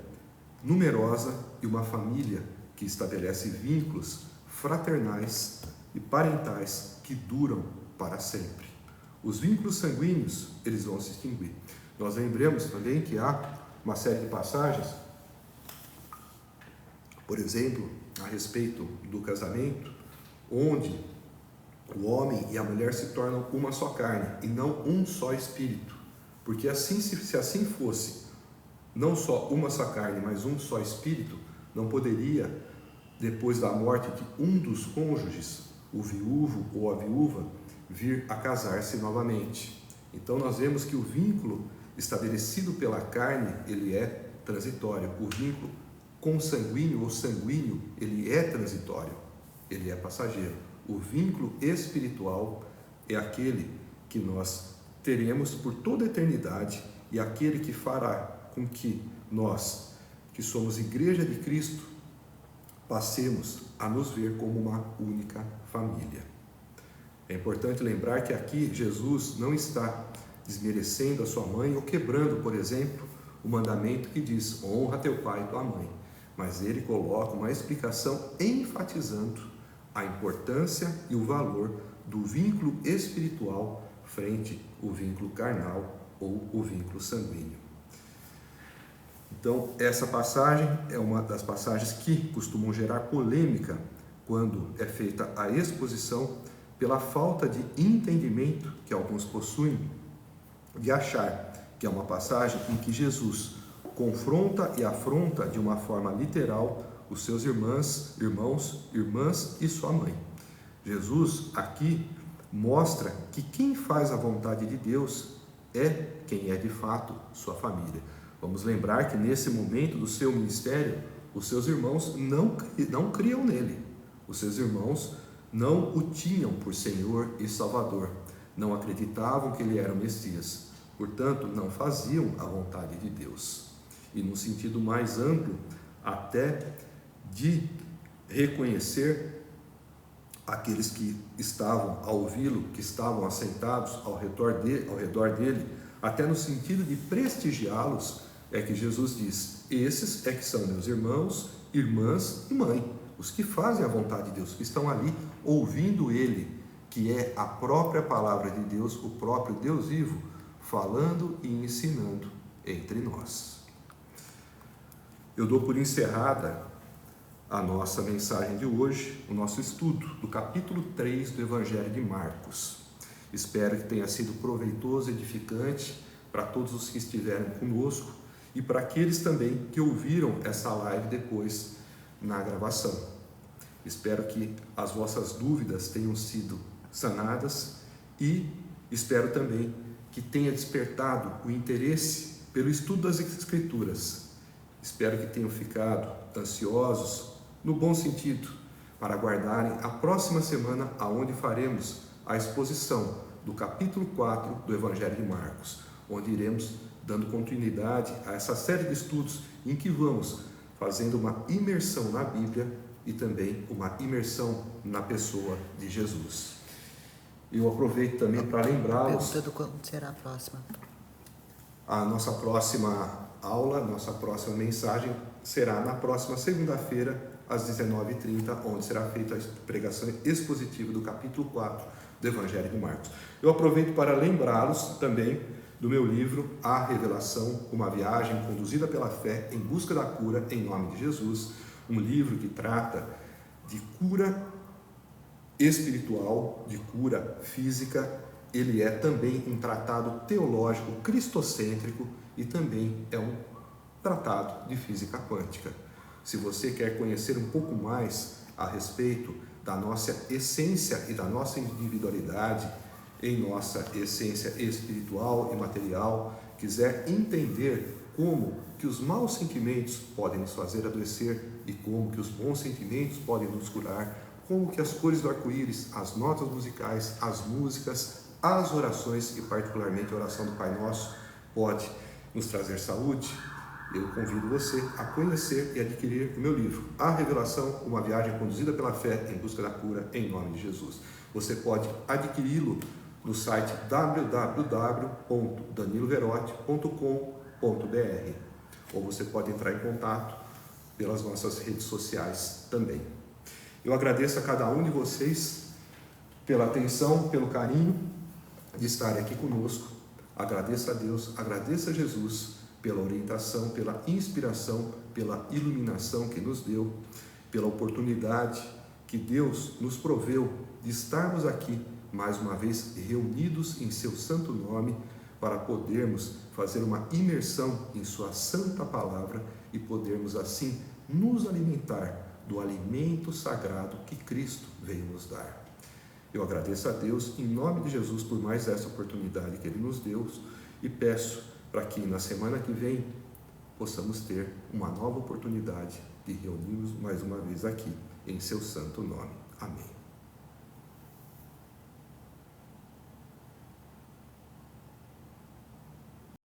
numerosa e uma família que estabelece vínculos fraternais e parentais que duram para sempre. Os vínculos sanguíneos, eles vão se extinguir. Nós lembramos também que há uma série de passagens, por exemplo, a respeito do casamento, onde o homem e a mulher se tornam uma só carne e não um só espírito. Porque assim, se assim fosse, não só uma só carne, mas um só espírito, não poderia, depois da morte de um dos cônjuges, o viúvo ou a viúva, vir a casar-se novamente. Então nós vemos que o vínculo estabelecido pela carne, ele é transitório. O vínculo consanguíneo ou sanguíneo, ele é transitório, ele é passageiro. O vínculo espiritual é aquele que nós teremos por toda a eternidade e aquele que fará com que nós, que somos Igreja de Cristo, passemos a nos ver como uma única família. É importante lembrar que aqui Jesus não está desmerecendo a sua mãe ou quebrando, por exemplo, o mandamento que diz: honra teu pai e tua mãe. Mas ele coloca uma explicação enfatizando a importância e o valor do vínculo espiritual frente ao vínculo carnal ou o vínculo sanguíneo. Então, essa passagem é uma das passagens que costumam gerar polêmica quando é feita a exposição, pela falta de entendimento que alguns possuem, de achar que é uma passagem em que Jesus confronta e afronta de uma forma literal os seus irmãos, irmãs e sua mãe. Jesus aqui mostra que quem faz a vontade de Deus é quem é de fato sua família. Vamos lembrar que nesse momento do seu ministério, os seus irmãos não criam nele. Os seus irmãos não o tinham por Senhor e Salvador. Não acreditavam que ele era o Messias. Portanto, não faziam a vontade de Deus. E no sentido mais amplo, até de reconhecer aqueles que estavam a ouvi-lo, que estavam assentados ao redor dele, até no sentido de prestigiá-los, é que Jesus diz: esses é que são meus irmãos, irmãs e mãe, os que fazem a vontade de Deus, que estão ali ouvindo ele, que é a própria palavra de Deus, o próprio Deus vivo, falando e ensinando entre nós. Eu dou por encerrada a nossa mensagem de hoje, o nosso estudo do capítulo 3 do Evangelho de Marcos. Espero que tenha sido proveitoso e edificante para todos os que estiveram conosco e para aqueles também que ouviram essa live depois na gravação. Espero que as vossas dúvidas tenham sido sanadas e espero também que tenha despertado o interesse pelo estudo das Escrituras. Espero que tenham ficado ansiosos, no bom sentido, para aguardarem a próxima semana, aonde faremos a exposição do capítulo 4 do Evangelho de Marcos, onde iremos dando continuidade a essa série de estudos em que vamos fazendo uma imersão na Bíblia e também uma imersão na pessoa de Jesus. Eu aproveito também para lembrá-los... Perguntando quando será a próxima. A nossa próxima aula, nossa próxima mensagem será na próxima segunda-feira, às 19h30, onde será feita a pregação expositiva do capítulo 4 do Evangelho de Marcos. Eu aproveito para lembrá-los também do meu livro A Revelação, uma viagem conduzida pela fé em busca da cura em nome de Jesus, um livro que trata de cura espiritual, de cura física. Ele é também um tratado teológico cristocêntrico e também é um tratado de física quântica. Se você quer conhecer um pouco mais a respeito da nossa essência e da nossa individualidade, em nossa essência espiritual e material, quiser entender como que os maus sentimentos podem nos fazer adoecer e como que os bons sentimentos podem nos curar, como que as cores do arco-íris, as notas musicais, as músicas, as orações e particularmente a oração do Pai Nosso pode nos trazer saúde, eu convido você a conhecer e adquirir o meu livro, A Revelação, uma viagem conduzida pela fé em busca da cura em nome de Jesus. Você pode adquiri-lo no site www.daniloverotti.com.br ou você pode entrar em contato pelas nossas redes sociais também. Eu agradeço a cada um de vocês pela atenção, pelo carinho de estar aqui conosco. Agradeço a Deus, agradeço a Jesus pela orientação, pela inspiração, pela iluminação que nos deu, pela oportunidade que Deus nos proveu de estarmos aqui mais uma vez reunidos em seu santo nome para podermos fazer uma imersão em sua santa palavra e podermos assim nos alimentar do alimento sagrado que Cristo veio nos dar. Eu agradeço a Deus em nome de Jesus por mais essa oportunidade que Ele nos deu e peço para que na semana que vem possamos ter uma nova oportunidade de reunirmos mais uma vez aqui em seu santo nome. Amém.